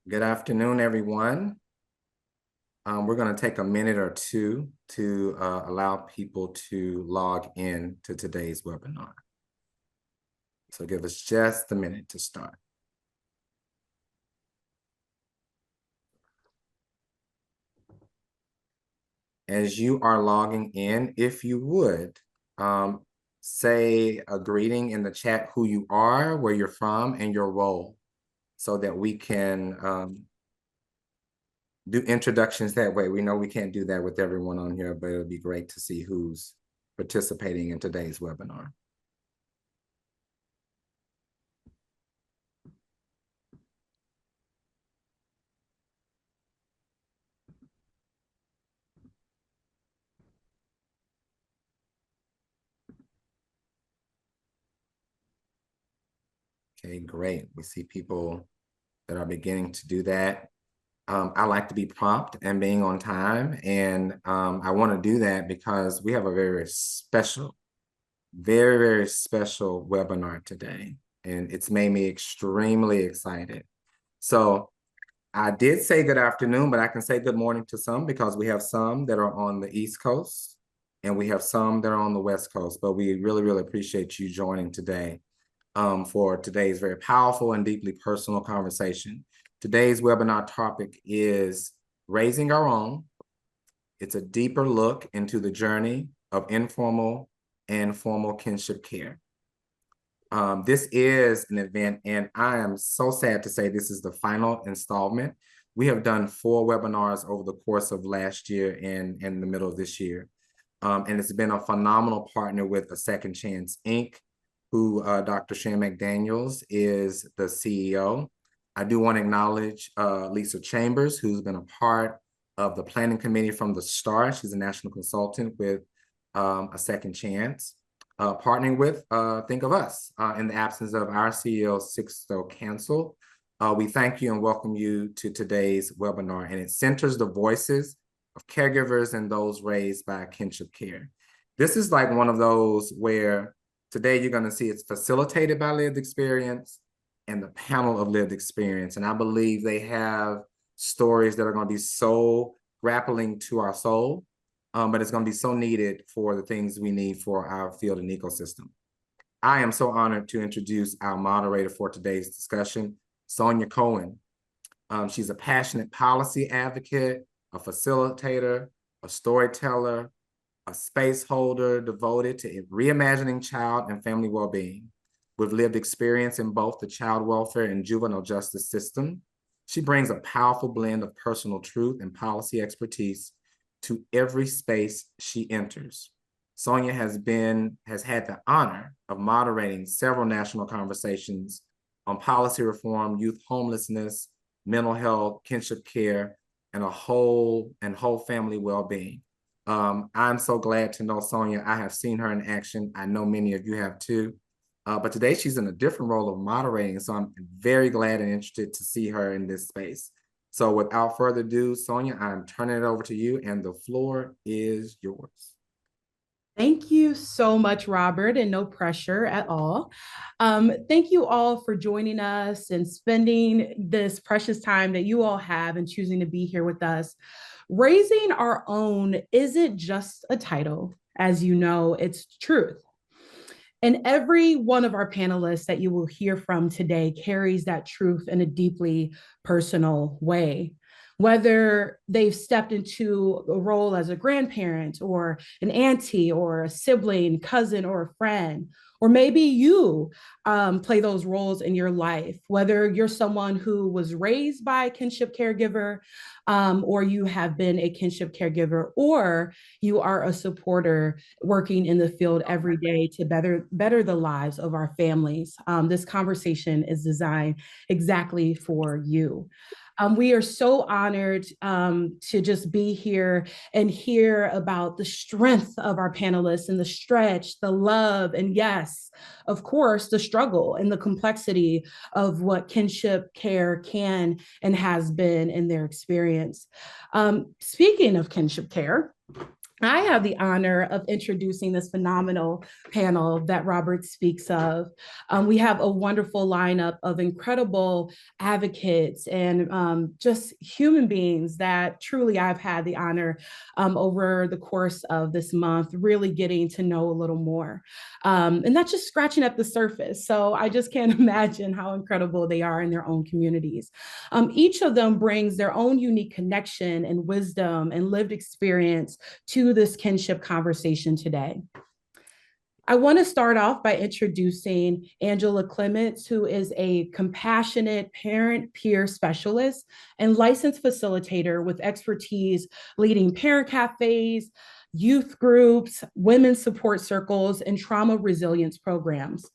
Good afternoon, everyone. We're going to take a minute or two to allow people to log in to today's webinar. So give us just a minute to start. As you are logging in, if you would, say a greeting in the chat, who you are, where you're from, and your role, so that we can do introductions that way. We know we can't do that with everyone on here, but it'll be great to see who's participating in today's webinar. Okay, great. We see people that are beginning to do that. I like to be prompt and being on time. And I want to do that because we have a very special, very special webinar today. And it's made me extremely excited. So I did say good afternoon, but I can say good morning to some because we have some that are on the East Coast and we have some that are on the West Coast. But we really appreciate you joining today for today's very powerful and deeply personal conversation. Today's webinar topic is Raising Our Own. It's a deeper look into the journey of informal and formal kinship care. This is an event, and I am so sad to say this is the final installment. We have done 4 webinars over the course of last year and in the middle of this year. And it's been a phenomenal partner with A Second Chance, Inc., who Dr. Shan McDaniels is the CEO. I do want to acknowledge Lisa Chambers, who's been a part of the planning committee from the start. She's a national consultant with A Second Chance. Partnering with Think of Us in the absence of our CEO, Sixto Cancel. We thank you and welcome you to today's webinar, and it centers the voices of caregivers and those raised by kinship care. This is like one of those where today you're going to see it's facilitated by lived experience and the panel of lived experience. And I believe they have stories that are going to be so grappling to our soul, but it's going to be so needed for the things we need for our field and ecosystem. I am so honored to introduce our moderator for today's discussion, Sonia Cohen. She's a passionate policy advocate, a facilitator, a storyteller, a space holder devoted to reimagining child and family well-being. With lived experience in both the child welfare and juvenile justice system, she brings a powerful blend of personal truth and policy expertise to every space she enters. Sonia has had the honor of moderating several national conversations on policy reform, youth homelessness, mental health, kinship care, and whole family well-being. I'm so glad to know Sonia. I have seen her in action. I know many of you have too. But today she's in a different role of moderating, so I'm very glad and interested to see her in this space. So without further ado, Sonia, I'm turning it over to you, and the floor is yours. Thank you so much, Robert, and no pressure at all. Thank you all for joining us and spending this precious time that you all have and choosing to be here with us. Raising Our Own isn't just a title, as you know, it's truth. And every one of our panelists that you will hear from today carries that truth in a deeply personal way. Whether they've stepped into a role as a grandparent or an auntie or a sibling, cousin, or a friend, or maybe you play those roles in your life, whether you're someone who was raised by a kinship caregiver, or you have been a kinship caregiver, or you are a supporter working in the field every day to better the lives of our families. This conversation is designed exactly for you. We are so honored to just be here and hear about the strength of our panelists and the stretch, the love, and yes, of course, the struggle and the complexity of what kinship care can and has been in their experience. Speaking of kinship care, I have the honor of introducing this phenomenal panel that Robert speaks of. We have a wonderful lineup of incredible advocates and just human beings that truly I've had the honor over the course of this month, really getting to know a little more. And that's just scratching at the surface. So I just can't imagine how incredible they are in their own communities. Each of them brings their own unique connection and wisdom and lived experience to this kinship conversation today. I want to start off by introducing Angela Clements, who is a compassionate parent peer specialist and licensed facilitator with expertise leading parent cafes, youth groups, women's support circles, and trauma resilience programs.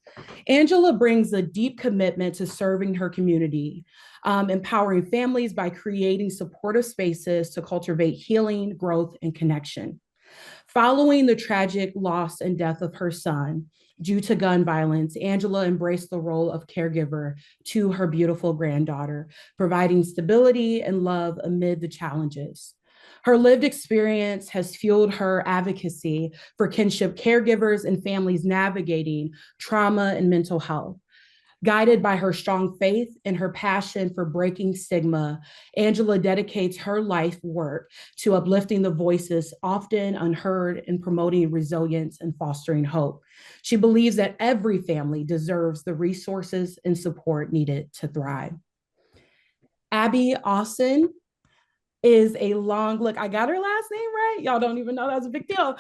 Angela brings a deep commitment to serving her community, empowering families by creating supportive spaces to cultivate healing, growth, and connection. Following the tragic loss and death of her son due to gun violence, Angela embraced the role of caregiver to her beautiful granddaughter, providing stability and love amid the challenges. Her lived experience has fueled her advocacy for kinship caregivers and families navigating trauma and mental health. Guided by her strong faith and her passion for breaking stigma, Angela dedicates her life work to uplifting the voices often unheard and promoting resilience and fostering hope. She believes that every family deserves the resources and support needed to thrive. Abby Austin is a long look. I got her last name right. Y'all don't even know that's a big deal.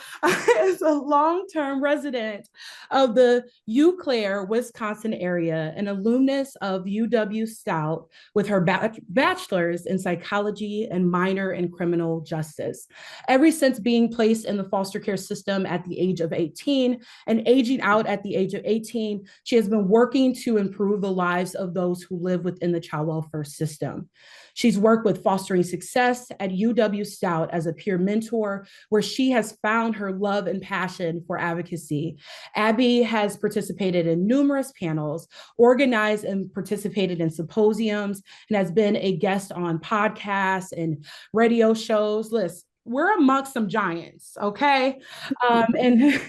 Is a long-term resident of the Eau Claire, Wisconsin area, an alumnus of UW Stout with her bachelor's in psychology and minor in criminal justice. Ever since being placed in the foster care system at the age of 18 and aging out at the age of 18, she has been working to improve the lives of those who live within the child welfare system. She's worked with Fostering Success at UW Stout as a peer mentor, where she has found her love and passion for advocacy. Abby has participated in numerous panels, organized and participated in symposiums, and has been a guest on podcasts and radio shows. Listen, we're amongst some giants, okay? And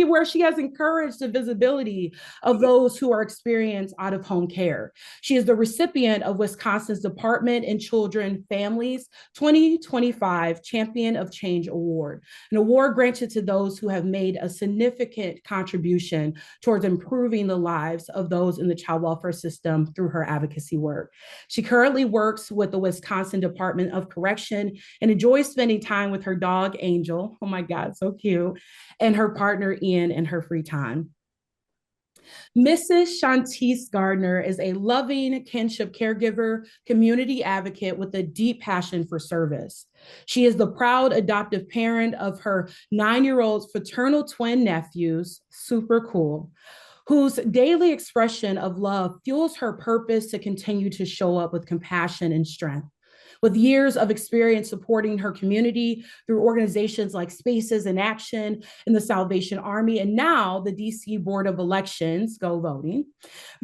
where she has encouraged the visibility of those who are experiencing out of home care. She is the recipient of Wisconsin's Department in Children Families 2025 Champion of Change Award, an award granted to those who have made a significant contribution towards improving the lives of those in the child welfare system through her advocacy work. She currently works with the Wisconsin Department of Correction and enjoys spending time with her dog, Angel. Oh my God, so cute. And her partner, Ian, in her free time. Mrs. Shantice Gardner is a loving kinship caregiver, community advocate with a deep passion for service. She is the proud adoptive parent of her 9-year-old fraternal twin nephews, super cool, whose daily expression of love fuels her purpose to continue to show up with compassion and strength. With years of experience supporting her community through organizations like Spaces in Action and the Salvation Army, and now the DC Board of Elections, go voting,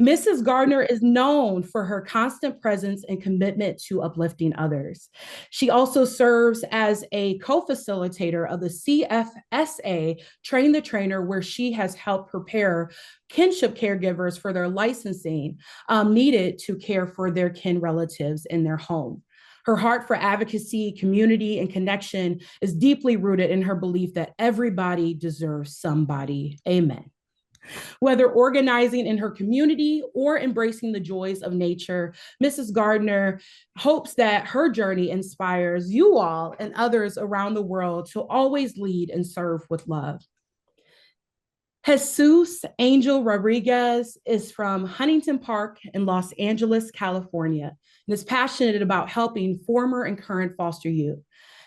Mrs. Gardner is known for her constant presence and commitment to uplifting others. She also serves as a co-facilitator of the CFSA Train the Trainer, where she has helped prepare kinship caregivers for their licensing needed to care for their kin relatives in their home. Her heart for advocacy, community, and connection is deeply rooted in her belief that everybody deserves somebody. Amen. Whether organizing in her community or embracing the joys of nature, Mrs. Gardner hopes that her journey inspires you all and others around the world to always lead and serve with love. Jesus Angel Rodriguez is from Huntington Park in Los Angeles, California, and is passionate about helping former and current foster youth.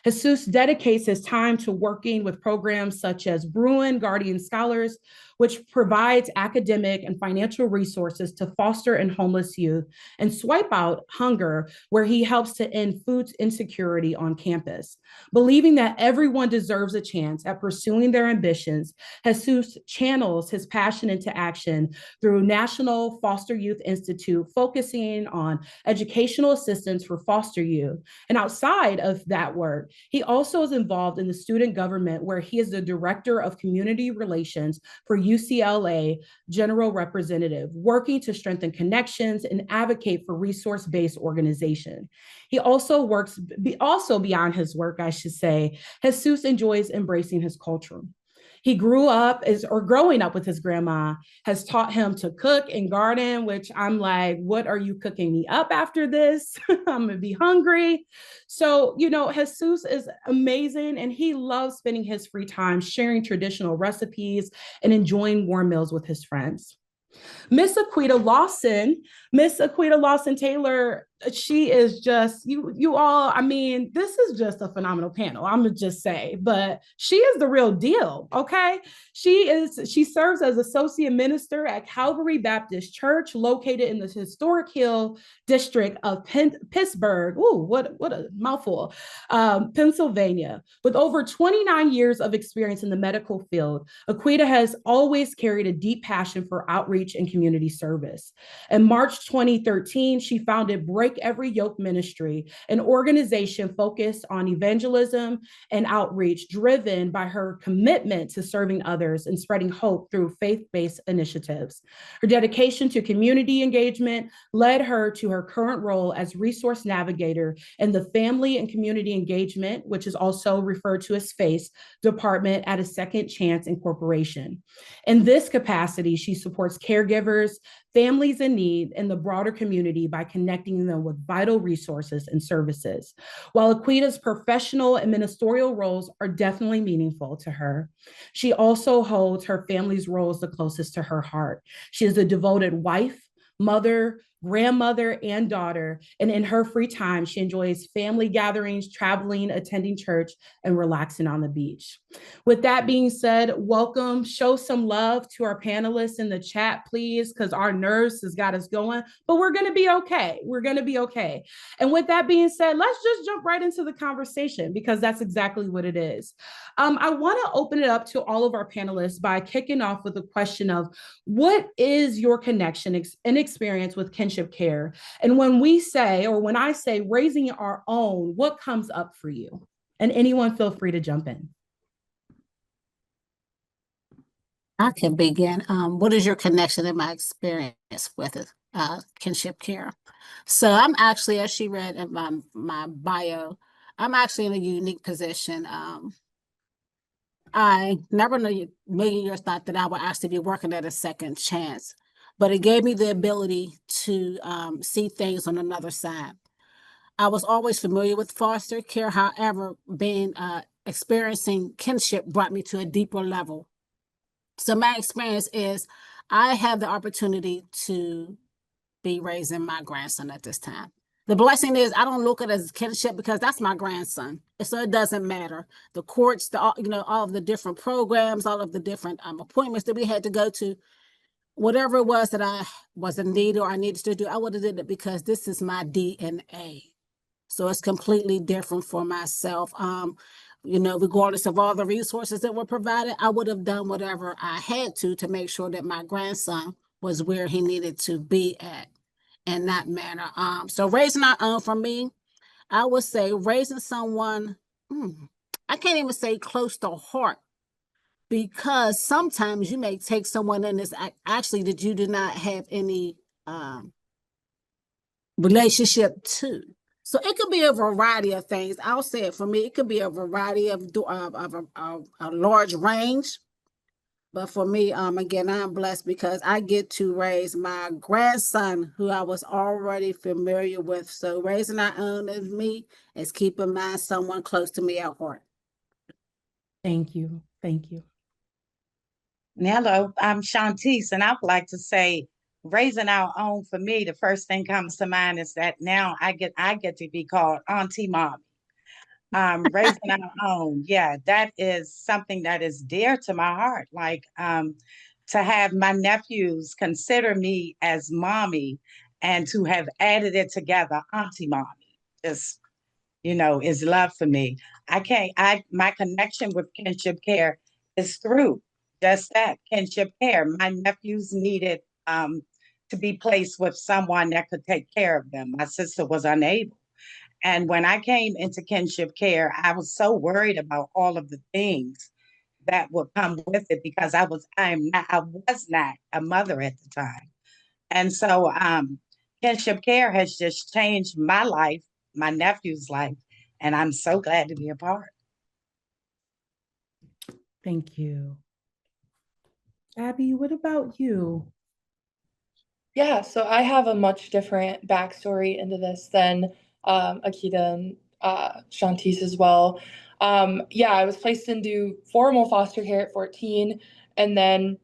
Jesus dedicates his time to working with programs such as Bruin Guardian Scholars, which provides academic and financial resources to foster and homeless youth, and Swipe Out Hunger, where he helps to end food insecurity on campus. Believing that everyone deserves a chance at pursuing their ambitions, Jesus channels his passion into action through National Foster Youth Institute, focusing on educational assistance for foster youth. And outside of that work, he also is involved in the student government, where he is the director of community relations for UCLA General Representative, working to strengthen connections and advocate for resource-based organization. He also works, also beyond his work, I should say, Jesus enjoys embracing his culture. He grew up or growing up with his grandma has taught him to cook and garden, which I'm like, what are you cooking me up after this? I'm gonna be hungry. So, Jesus is amazing, and he loves spending his free time sharing traditional recipes and enjoying warm meals with his friends. Miss Aquita Lawson Taylor, she is just you all. I mean, this is just a phenomenal panel. I'm gonna just say, but she is the real deal. Okay, she serves as associate minister at Calvary Baptist Church, located in the historic Hill district of Pittsburgh. Ooh, what a mouthful, Pennsylvania. With over 29 years of experience in the medical field, Aquita has always carried a deep passion for outreach and community service. In March 2013, she founded Break Every Yoke Ministry, an organization focused on evangelism and outreach, driven by her commitment to serving others and spreading hope through faith-based initiatives. Her dedication to community engagement led her to her current role as resource navigator in the Family and Community Engagement, which is also referred to as FACE, department at a Second Chance Incorporation. In this capacity, she supports caregivers, families in need, and the broader community by connecting them with vital resources and services. While Aquita's professional and ministerial roles are definitely meaningful to her, she also holds her family's roles the closest to her heart. She is a devoted wife, mother, grandmother, and daughter. And in her free time, she enjoys family gatherings, traveling, attending church, and relaxing on the beach. With that being said, welcome. Show some love to our panelists in the chat, please, because our nurse has got us going, but we're going to be okay. We're going to be okay. And with that being said, let's just jump right into the conversation, because that's exactly what it is. I want to open it up to all of our panelists by kicking off with a question of, what is your connection and experience with kinship care? And when we say, or when I say raising our own, what comes up for you? And anyone feel free to jump in. I can begin. What is your connection and my experience with kinship care? So I'm actually, as she read in my bio, I'm actually in a unique position. I never in a million years thought that I would actually be working at a second chance, but it gave me the ability to see things on another side. I was always familiar with foster care. However, experiencing kinship brought me to a deeper level. So my experience is I have the opportunity to be raising my grandson at this time. The blessing is I don't look at it as kinship, because that's my grandson. So it doesn't matter. The courts, all of the different programs, all of the different appointments that we had to go to, whatever it was that I was in need or I needed to do, I would have did it because this is my DNA. So it's completely different for myself. Regardless of all the resources that were provided, I would have done whatever I had to make sure that my grandson was where he needed to be at in that manner. So raising our own, for me, I would say raising someone, I can't even say close to heart, because sometimes you may take someone in this actually that you do not have any relationship to. So it could be a variety of things. I'll say it for me. It could be a variety of a large range. But for me, again, I'm blessed because I get to raise my grandson, who I was already familiar with. So raising our own as me is keeping someone close to me at heart. Thank you. Thank you. Hello, I'm Shantice, and I would like to say, raising our own, for me, the first thing comes to mind is that now I get to be called Auntie Mom. Raising our own, yeah, that is something that is dear to my heart. Like, to have my nephews consider me as mommy and to have added it together, auntie mommy, just, is love for me. My connection with kinship care is through just that kinship care. My nephews needed to be placed with someone that could take care of them. My sister was unable. And when I came into kinship care, I was so worried about all of the things that would come with it because I was not a mother at the time. And so kinship care has just changed my life, my nephew's life, and I'm so glad to be a part. Thank you. Abby, what about you? Yeah, so I have a much different backstory into this than Akita and Shantice as well. Yeah, I was placed into formal foster care at 14, and then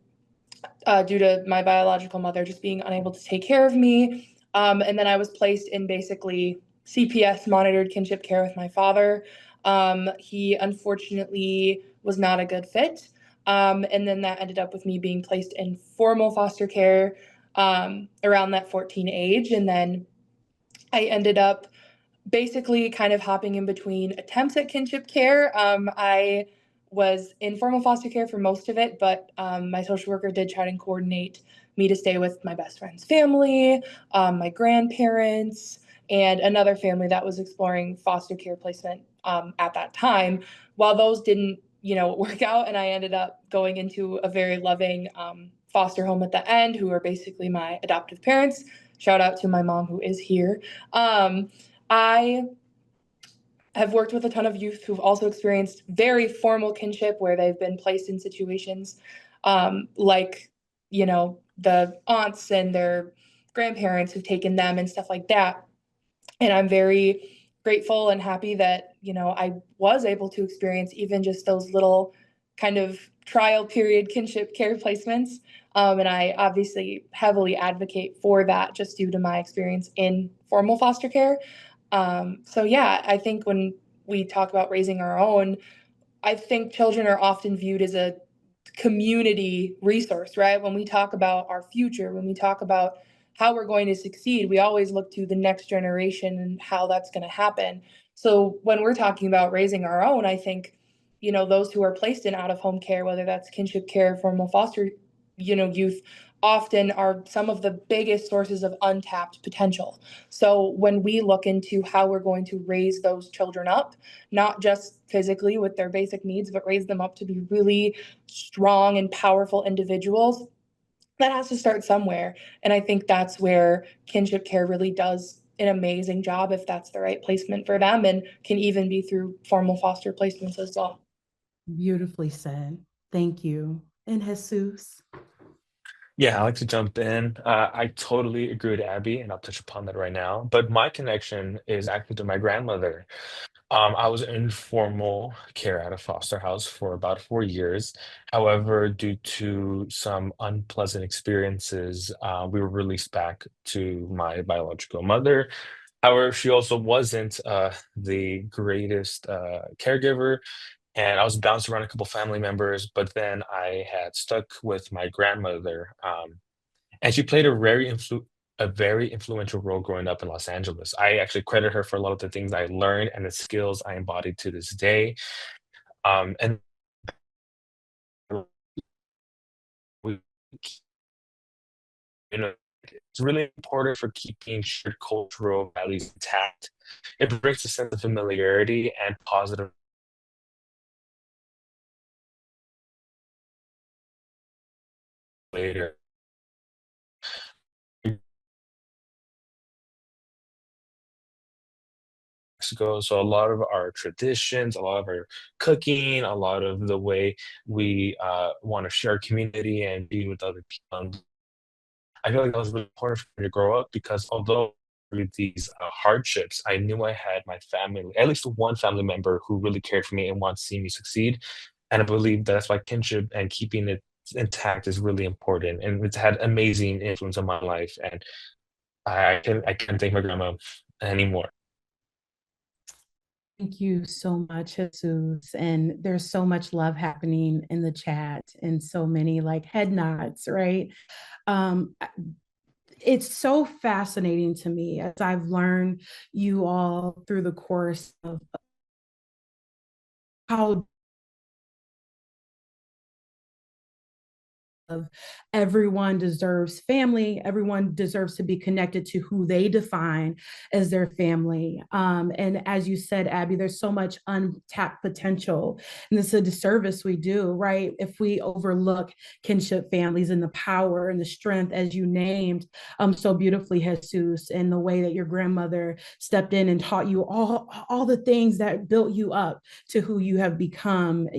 due to my biological mother just being unable to take care of me, and then I was placed in basically CPS monitored kinship care with my father. He unfortunately was not a good fit. And then that ended up with me being placed in formal foster care around that 14 age. And then I ended up basically kind of hopping in between attempts at kinship care. I was in formal foster care for most of it, but my social worker did try and coordinate me to stay with my best friend's family, my grandparents, and another family that was exploring foster care placement at that time. While those didn't, work out, and I ended up going into a very loving foster home at the end, who are basically my adoptive parents. Shout out to my mom who is here. I have worked with a ton of youth who've also experienced very formal kinship where they've been placed in situations like, the aunts and their grandparents who've taken them and stuff like that. And I'm very grateful and happy that, I was able to experience even just those little kind of trial period kinship care placements. And I obviously heavily advocate for that just due to my experience in formal foster care. So yeah, I think when we talk about raising our own, I think children are often viewed as a community resource, right? When we talk about our future, when we talk about how we're going to succeed, we always look to the next generation and how that's going to happen. So when we're talking about raising our own, I think, those who are placed in out of home care, whether that's kinship care, formal foster, youth, often are some of the biggest sources of untapped potential. So when we look into how we're going to raise those children up, not just physically with their basic needs, but raise them up to be really strong and powerful individuals, that has to start somewhere. And I think that's where kinship care really does an amazing job if that's the right placement for them, and can even be through formal foster placements as well. Beautifully said. Thank you. And Jesus. Yeah, I like to jump in. I totally agree with Abby, and I'll touch upon that right now. But my connection is actually to my grandmother. I was in formal care at a foster house for about 4 years. However, due to some unpleasant experiences, we were released back to my biological mother. However, she also wasn't the greatest caregiver, and I was bounced around a couple family members, but then I had stuck with my grandmother, and she played a very influential role growing up in Los Angeles. I actually credit her for a lot of the things I learned and the skills I embodied to this day. And we, it's really important for keeping shared cultural values intact. It brings a sense of familiarity and positive later. Mexico. So a lot of our traditions, a lot of our cooking, a lot of the way we want to share community and be with other people. I feel like that was really important for me to grow up because although with these hardships, I knew I had my family, at least one family member who really cared for me and wants to see me succeed. And I believe that's why kinship and keeping it intact is really important. And it's had amazing influence on my life. And I can't thank my grandma anymore. Thank you so much, Jesus. And there's so much love happening in the chat and so many like head nods, right? Um, it's so fascinating to me as I've learned you all through the course of how of everyone deserves family, everyone deserves to be connected to who they define as their family. And as you said, Abby, there's so much untapped potential, and this is a disservice we do, right? If we overlook kinship families and the power and the strength, as you named so beautifully, Jesus, and the way that your grandmother stepped in and taught you all the things that built you up to who you have become.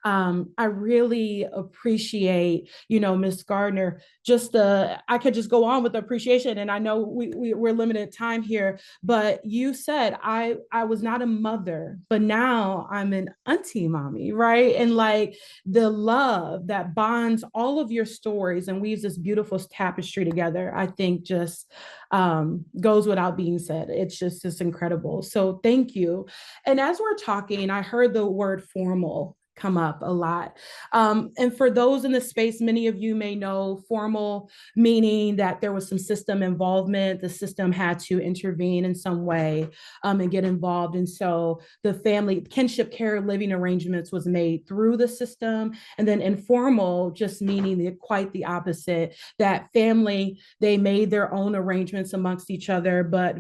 I really appreciate, Miss Gardner, just I could just go on with appreciation. And I know we're limited time here, but you said I was not a mother, but now I'm an auntie mommy, right? And like the love that bonds all of your stories and weaves this beautiful tapestry together, I think just goes without being said. It's incredible. So thank you. And as we're talking, I heard the word formal come up a lot. And for those in the space, many of you may know formal, meaning that there was some system involvement. The system had to intervene in some way and get involved. And so the family kinship care living arrangements was made through the system. And then informal, just meaning quite the opposite, that family, they made their own arrangements amongst each other, but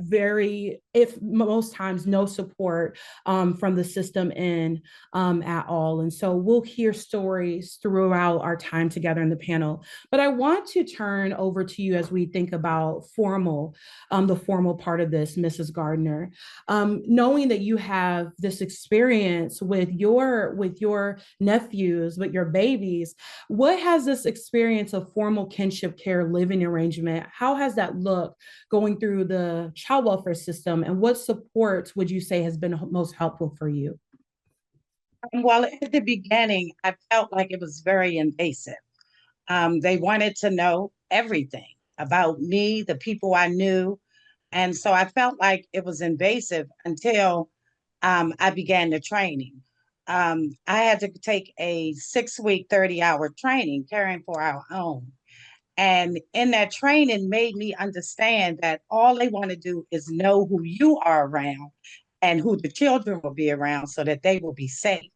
if most times, no support from the system at all. And so we'll hear stories throughout our time together in the panel. But I want to turn over to you as we think about the formal part of this, Mrs. Gardner. Knowing that you have this experience with your nephews, with your babies, what has this experience of formal kinship care living arrangement, how has that looked going through the child welfare system, and what supports would you say has been most helpful for you? Well, at the beginning, I felt like it was very invasive. They wanted to know everything about me, the people I knew. And so I felt like it was invasive until I began the training. I had to take a 6 week, 30-hour training caring for our own. And in that training made me understand that all they want to do is know who you are around and who the children will be around so that they will be safe.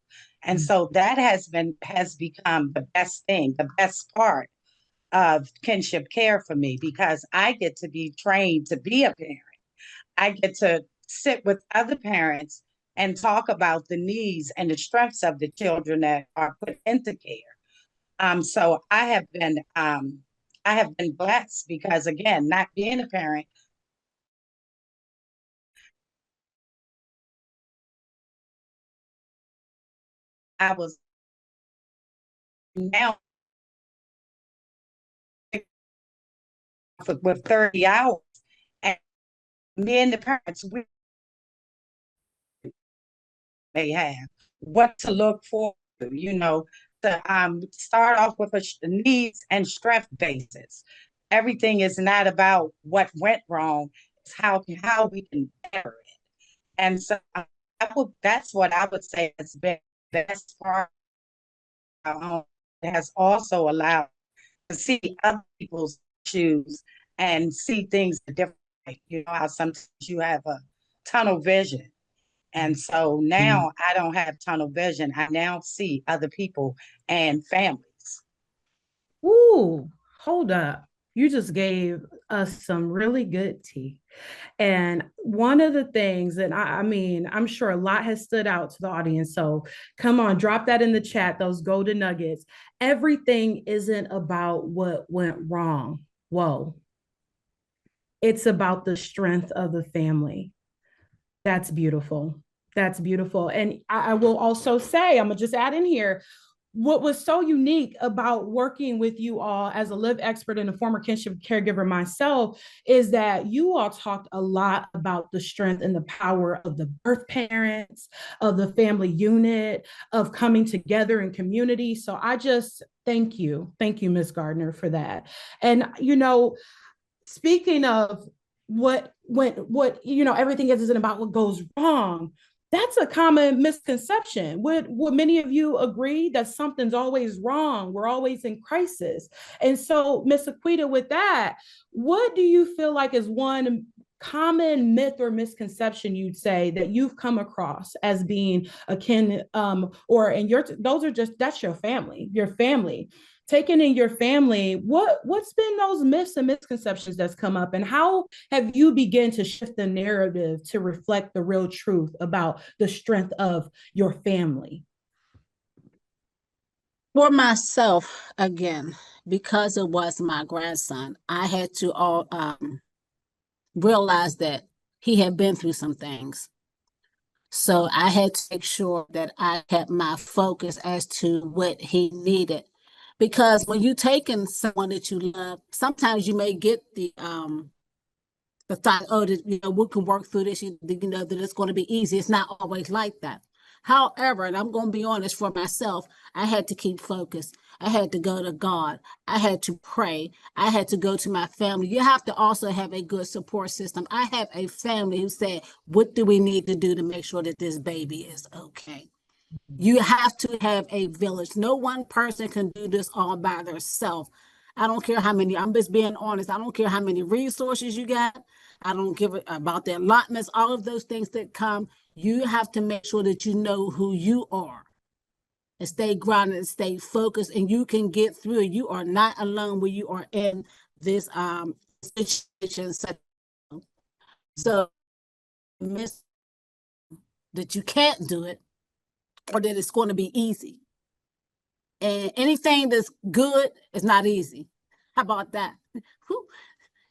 And so that has become the best thing, the best part of kinship care for me, because I get to be trained to be a parent. I get to sit with other parents and talk about the needs and the strengths of the children that are put into care. So I have been blessed because, again, not being a parent, I was now with 30 hours, and me and the parents, we may have what to look for, to start off with a needs and strength basis. Everything is not about what went wrong, it's how we can better it. And so that's what I would say has been the best part of our home. It has also allowed to see other people's shoes and see things differently. You know how sometimes you have a tunnel vision. And so now I don't have tunnel vision. I now see other people and families. Ooh, hold up. You just gave us some really good tea. And one of the things that I mean, I'm sure a lot has stood out to the audience. So come on, drop that in the chat, those golden nuggets. Everything isn't about what went wrong. Whoa. It's about the strength of the family. That's beautiful. That's beautiful. And I will also say, I'm going to just add in here, what was so unique about working with you all as a live expert and a former kinship caregiver myself is that you all talked a lot about the strength and the power of the birth parents, of the family unit, of coming together in community. So I just thank you. Thank you, Ms. Gardner, for that. And, speaking of what everything isn't about what goes wrong. That's a common misconception. Would many of you agree that something's always wrong? We're always in crisis. And so, Miss Aquita, with that, what do you feel like is one common myth or misconception you'd say that you've come across as being akin, or in your, those are just, that's your family taken in your family, what's been those myths and misconceptions that's come up, and how have you begun to shift the narrative to reflect the real truth about the strength of your family? For myself, again, because it was my grandson, I had to realize that he had been through some things. So I had to make sure that I kept my focus as to what he needed. Because when you taking someone that you love, sometimes you may get the thought, oh, that, you know, we can work through this, you know, that it's going to be easy. It's not always like that. However, and I'm going to be honest for myself, I had to keep focused. I had to go to God. I had to pray. I had to go to my family. You have to also have a good support system. I have a family who said, what do we need to do to make sure that this baby is okay? You have to have a village. No one person can do this all by themselves. I don't care how many, I'm just being honest. I don't care how many resources you got. I don't give it about the allotments, all of those things that come. You have to make sure that you know who you are and stay grounded and stay focused, and you can get through it. You are not alone when you are in this situation. So miss that you can't do it, or that it's going to be easy. And anything that's good is not easy. How about that?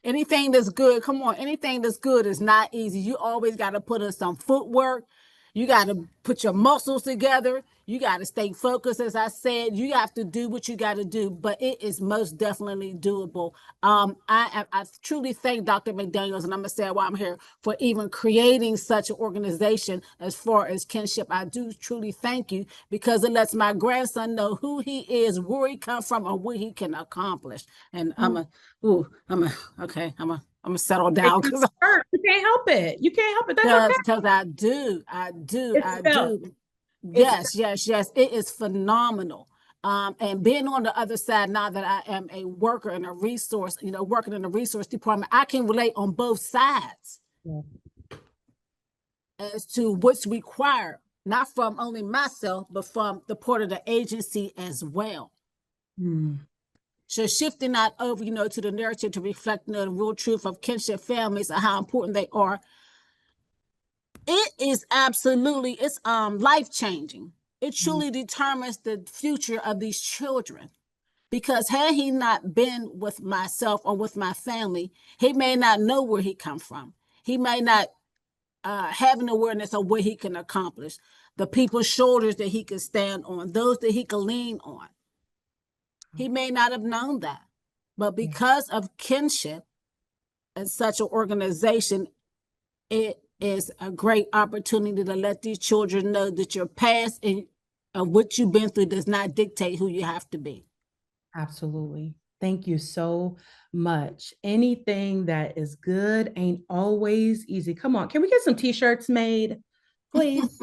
Anything that's good, come on, anything that's good is not easy. You always got to put in some footwork. You got to put your muscles together. You got to stay focused. As I said, you have to do what you got to do, but it is most definitely doable. I truly thank Dr. McDaniels, and I'm going to say why I'm here, for even creating such an organization as far as kinship. I do truly thank you, because it lets my grandson know who he is, where he come from, and what he can accomplish. And I'm gonna settle down because You can't help it. You can't help it. That's okay. because I do. Yes. It is phenomenal. And being on the other side, now that I am a worker and a resource, you know, working in the resource department, I can relate on both sides as to what's required, not from only myself, but from the part of the agency as well. So shifting that over, you know, to the narrative to reflect, you know, the real truth of kinship families and how important they are. It is absolutely, it's life-changing. It truly determines the future of these children. Because had he not been with myself or with my family, he may not know where he come from. He may not have an awareness of what he can accomplish, the people's shoulders that he can stand on, those that he can lean on. He may not have known that. But because of kinship and such an organization, it is a great opportunity to let these children know that your past and what you've been through does not dictate who you have to be. Absolutely. Thank you so much. Anything that is good ain't always easy. Come on, can we get some t-shirts made, please?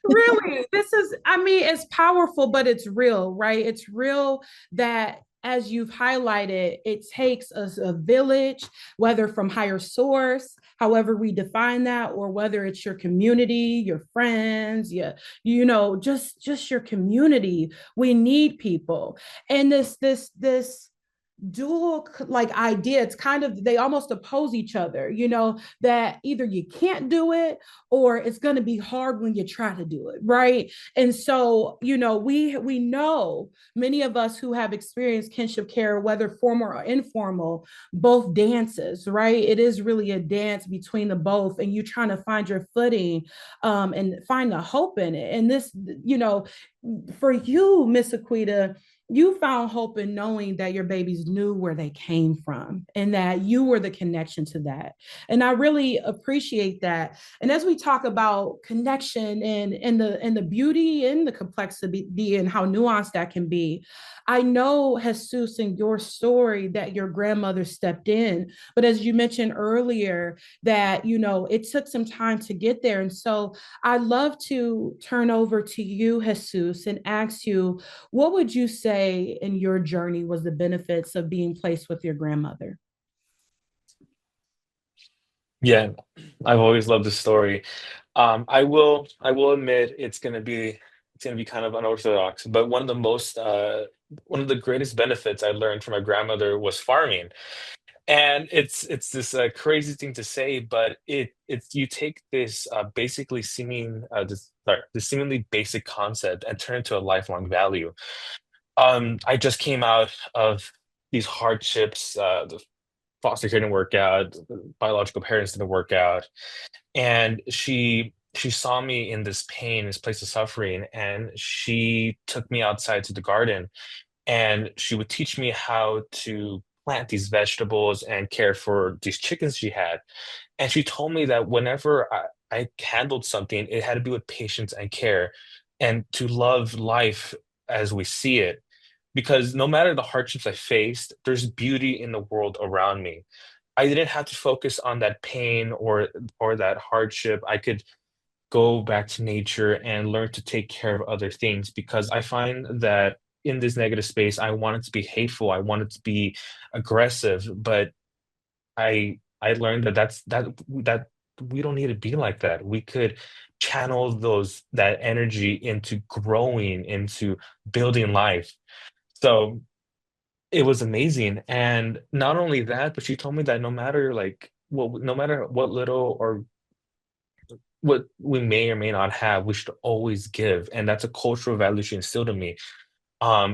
Really, this is, I mean, it's powerful, but it's real, right? It's real that, as you've highlighted, it takes a village, whether from higher source, however we define that, or whether it's your community, your friends, you know, just your community. We need people. And this dual like idea, it's kind of, they almost oppose each other, you know, that either you can't do it or it's going to be hard when you try to do it, right? And so, you know, we know, many of us who have experienced kinship care, whether formal or informal, both dances, right? It is really a dance between the both, and you trying to find your footing and find the hope in it. And this, you know, for you, Miss Aquita, you found hope in knowing that your babies knew where they came from and that you were the connection to that. And I really appreciate that. And as we talk about connection and the beauty and the complexity and how nuanced that can be, I know, Jesus, in your story that your grandmother stepped in, but as you mentioned earlier, that, it took some time to get there. And so I'd love to turn over to you, Jesus, and ask you, what would you say in your journey was the benefits of being placed with your grandmother? Yeah, I've always loved this story. I will admit it's gonna be kind of unorthodox, but one of the greatest benefits I learned from my grandmother was farming. And it's this crazy thing to say, but it's you take this basically this seemingly basic concept and turn it into a lifelong value. I just came out of these hardships. The foster care didn't work out. The biological parents didn't work out, and she saw me in this pain, this place of suffering, and she took me outside to the garden, and she would teach me how to plant these vegetables and care for these chickens she had. And she told me that whenever I handled something, it had to be with patience and care, and to love life as we see it. Because no matter the hardships I faced, there's beauty in the world around me. I didn't have to focus on that pain or that hardship. I could go back to nature and learn to take care of other things, because I find that in this negative space, I wanted to be hateful, I wanted to be aggressive, but I learned that we don't need to be like that. We could channel that energy into growing, into building life. So it was amazing. And not only that, but she told me that no matter what little or what we may or may not have, we should always give. And that's a cultural value she instilled in me.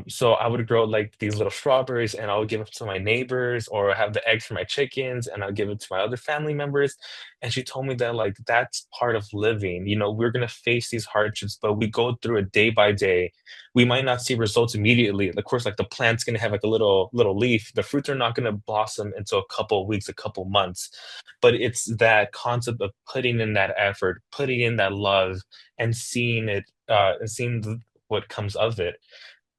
So I would grow like these little strawberries and I would give them to my neighbors, or have the eggs for my chickens and I'll give it to my other family members. And she told me that like that's part of living. We're gonna face these hardships, but we go through it day by day. We might not see results immediately. Of course, like the plant's gonna have like a little leaf. The fruits are not gonna blossom until a couple of weeks, a couple months. But it's that concept of putting in that effort, putting in that love, and seeing it, and seeing what comes of it.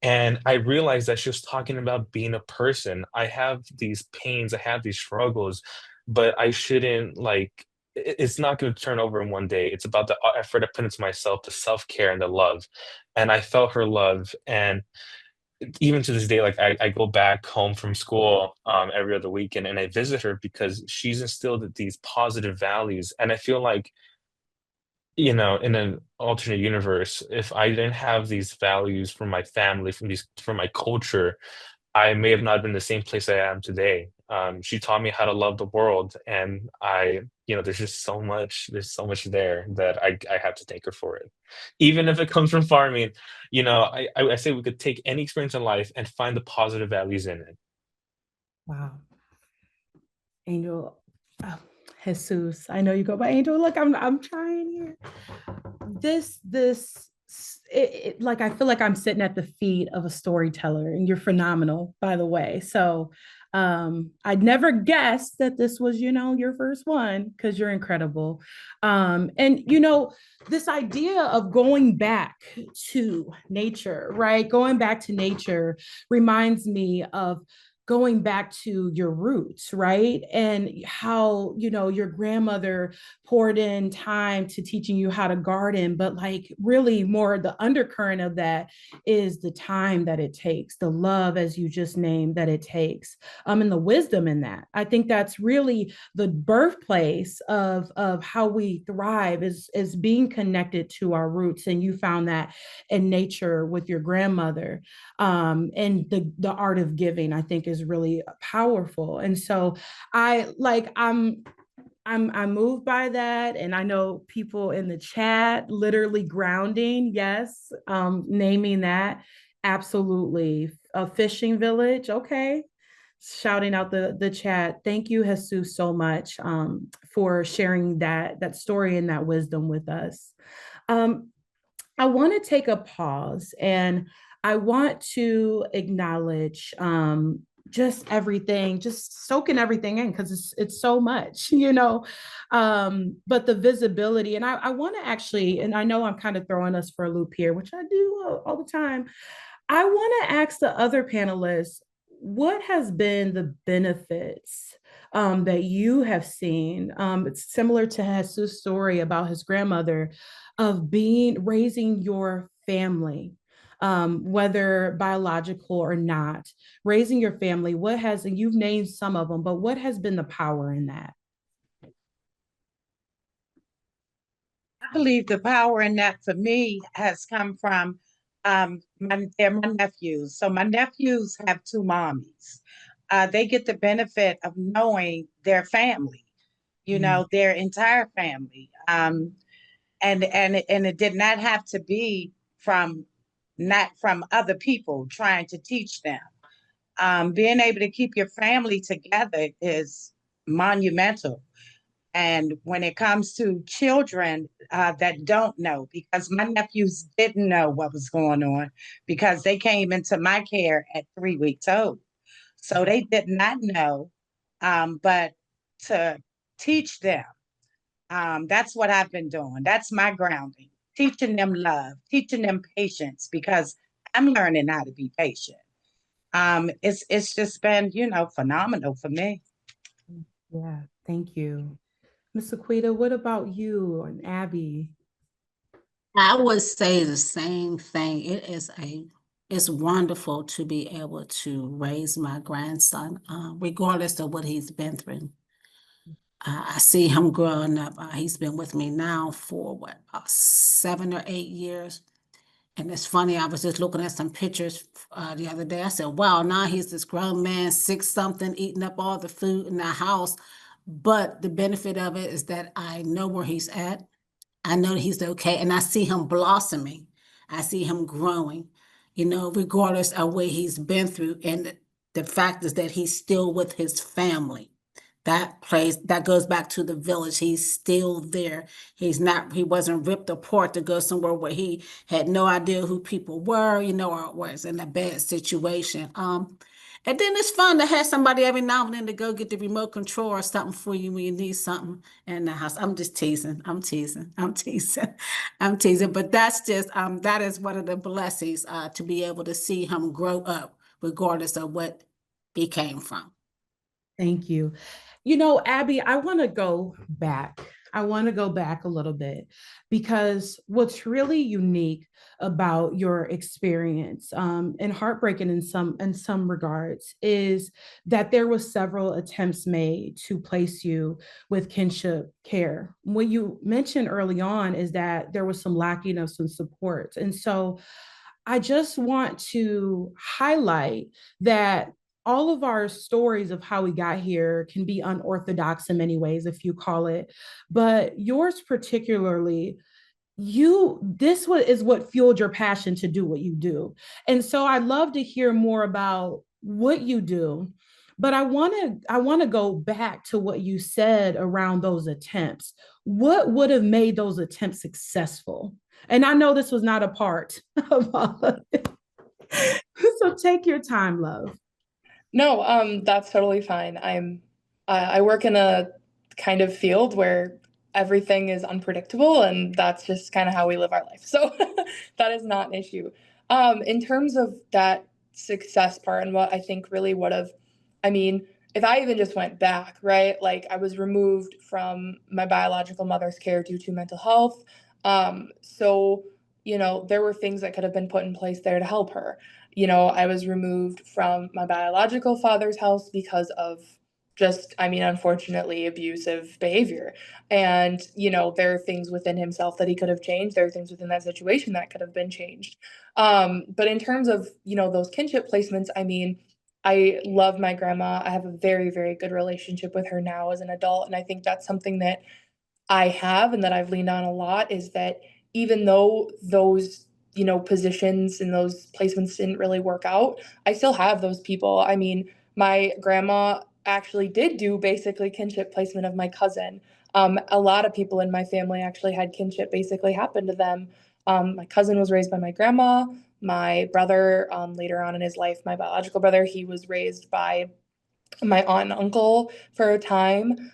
And I realized that she was talking about being a person. I have these pains, I have these struggles, but I shouldn't it's not going to turn over in one day. It's about the effort I put into myself, the self-care and the love. And I felt her love. And even to this day, like I go back home from school every other weekend and I visit her because she's instilled these positive values. And I feel like, in an alternate universe, if I didn't have these values from my family, from my culture, I may have not been the same place I am today. She taught me how to love the world, and there's so much there that I have to thank her for it. Even if it comes from farming, I say we could take any experience in life and find the positive values in it. Wow. Angel, oh, Jesus, I know you go by Angel. Look, I'm trying here. Like, I feel like I'm sitting at the feet of a storyteller, and you're phenomenal, by the way. So, I'd never guessed that this was, your first one, because you're incredible. And this idea of going back to nature, right? Going back to nature reminds me of going back to your roots, right? And how, your grandmother poured in time to teaching you how to garden, but like really more the undercurrent of that is the time that it takes, the love, as you just named, that it takes, and the wisdom in that. I think that's really the birthplace of how we thrive, is being connected to our roots. And you found that in nature with your grandmother. And the art of giving, I think, is really powerful. And so I'm moved by that. And I know people in the chat literally grounding, yes, naming that. Absolutely. A fishing village, okay. Shouting out the chat. Thank you, Jesus, so much, for sharing that story and that wisdom with us. um, I want to take a pause, and I want to acknowledge just everything, just soaking everything in because it's so much, you know. But the visibility, and I want to actually, and I know I'm kind of throwing us for a loop here, which I do all the time. I want to ask the other panelists, what has been the benefits that you have seen? It's similar to Jesus' story about his grandmother of raising your family, whether biological or not, raising your family. And you've named some of them, but what has been the power in that? I believe the power in that for me has come from they're my nephews. So my nephews have two mommies. They get the benefit of knowing their family, you know, their entire family. And it did not have to be from not from other people trying to teach them. Being able to keep your family together is monumental. And when it comes to children that don't know, because my nephews didn't know what was going on because they came into my care at 3 weeks old. So they did not know, but to teach them, that's what I've been doing. That's my grounding, teaching them love, teaching them patience, because I'm learning how to be patient. It's just been, you know, phenomenal for me. Yeah, thank you. Miss Aquita, what about you and Abby? I would say the same thing. It's wonderful to be able to raise my grandson, regardless of what he's been through. I see him growing up. He's been with me now for what, about 7 or 8 years. And it's funny, I was just looking at some pictures the other day. I said, wow, now he's this grown man, 6 something, eating up all the food in the house. But the benefit of it is that I know where he's at. I know that he's okay. And I see him blossoming. I see him growing, you know, regardless of what he's been through. And the fact is that he's still with his family. That goes back to the village. He's still there. He wasn't ripped apart to go somewhere where he had no idea who people were, you know, or was in a bad situation. And then it's fun to have somebody every now and then to go get the remote control or something for you when you need something in the house. I'm just teasing. I'm teasing. I'm teasing. I'm teasing. But that is one of the blessings to be able to see him grow up, regardless of what he came from. Thank you. You know, Abby, I want to go back. I want to go back a little bit because what's really unique about your experience and heartbreaking in some regards is that there was several attempts made to place you with kinship care. What you mentioned early on is that there was some lacking of some support. And so I just want to highlight that all of our stories of how we got here can be unorthodox in many ways, if you call it, but yours particularly, is what fueled your passion to do what you do. And so I'd love to hear more about what you do. But I want to go back to what you said around those attempts. What would have made those attempts successful? And I know this was not a part of all of it. So take your time, love. No, that's totally fine. I work in a kind of field where everything is unpredictable, and that's just kind of how we live our life. So that is not an issue. In terms of that success part and what I think really would have, I mean, if I even just went back, right? Like I was removed from my biological mother's care due to mental health. So, you know, there were things that could have been put in place there to help her. You know, I was removed from my biological father's house because of just, I mean, unfortunately, abusive behavior. And, you know, there are things within himself that he could have changed. There are things within that situation that could have been changed. But in terms of, you know, those kinship placements, I mean, I love my grandma. I have a very, very good relationship with her now as an adult. And I think that's something that I have and that I've leaned on a lot is that even though those, you know, positions and those placements didn't really work out, I still have those people. I mean, my grandma actually did do basically kinship placement of my cousin. A lot of people in my family actually had kinship basically happen to them. My cousin was raised by my grandma. My brother, later on in his life, my biological brother, he was raised by my aunt and uncle for a time.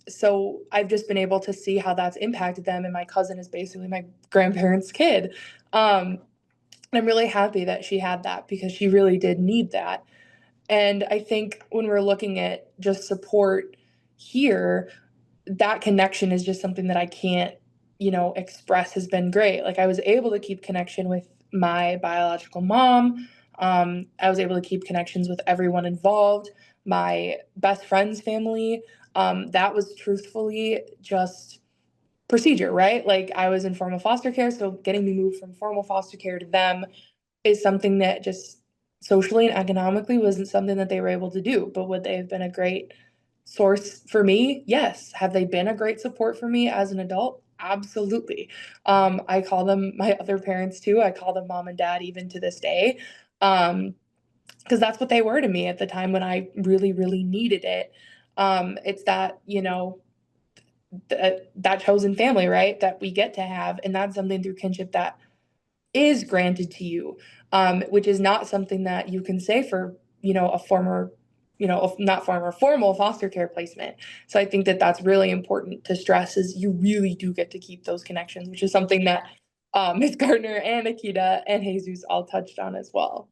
So I've just been able to see how that's impacted them. And my cousin is basically my grandparents' kid. And I'm really happy that she had that because she really did need that. And I think when we're looking at just support here, that connection is just something that I can't, express has been great. Like I was able to keep connection with my biological mom. I was able to keep connections with everyone involved, my best friend's family. That was truthfully just procedure, right? Like I was in formal foster care, so getting me moved from formal foster care to them is something that just socially and economically wasn't something that they were able to do. But would they have been a great source for me? Yes. Have they been a great support for me as an adult? Absolutely. I call them my other parents too. I call them mom and dad even to this day. Because that's what they were to me at the time when I really, really needed it. It's that, that chosen family, right? That we get to have. And that's something through kinship that is granted to you, which is not something that you can say for, a former, not former, formal foster care placement. So I think that that's really important to stress is you really do get to keep those connections, which is something that Ms. Gardner and Akita and Jesus all touched on as well.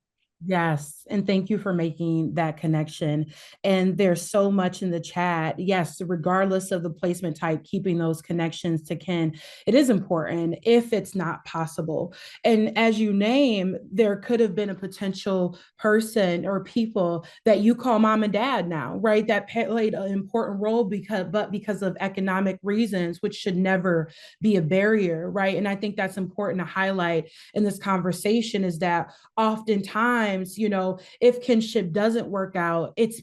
Yes. And thank you for making that connection. And there's so much in the chat. Yes, regardless of the placement type, keeping those connections to kin, it is important if it's not possible. And as you name, there could have been a potential person or people that you call mom and dad now, right? That played an important role because of economic reasons, which should never be a barrier, right? And I think that's important to highlight in this conversation is that oftentimes, if kinship doesn't work out, it's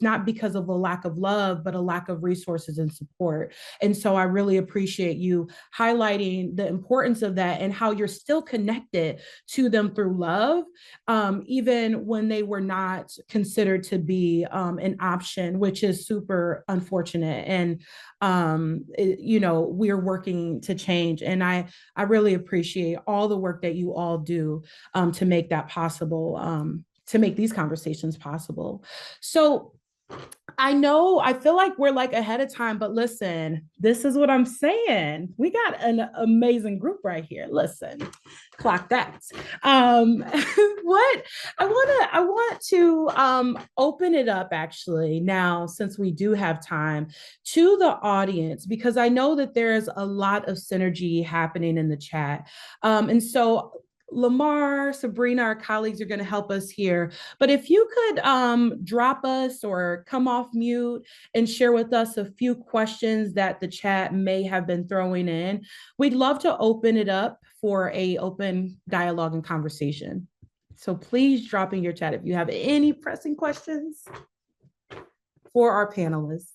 not because of a lack of love, but a lack of resources and support. And so I really appreciate you highlighting the importance of that and how you're still connected to them through love, even when they were not considered to be an option, which is super unfortunate. And we're working to change. And I really appreciate all the work that you all do to make that possible, to make these conversations possible. So I feel like we're like ahead of time, but listen, this is what I'm saying. We got an amazing group right here. Listen, clock that. What I want to open it up actually now, since we do have time, to the audience, because I know that there's a lot of synergy happening in the chat. And so Lamar, Sabrina, our colleagues are going to help us here. But if you could drop us or come off mute and share with us a few questions that the chat may have been throwing in, we'd love to open it up for an open dialogue and conversation. So please drop in your chat if you have any pressing questions for our panelists.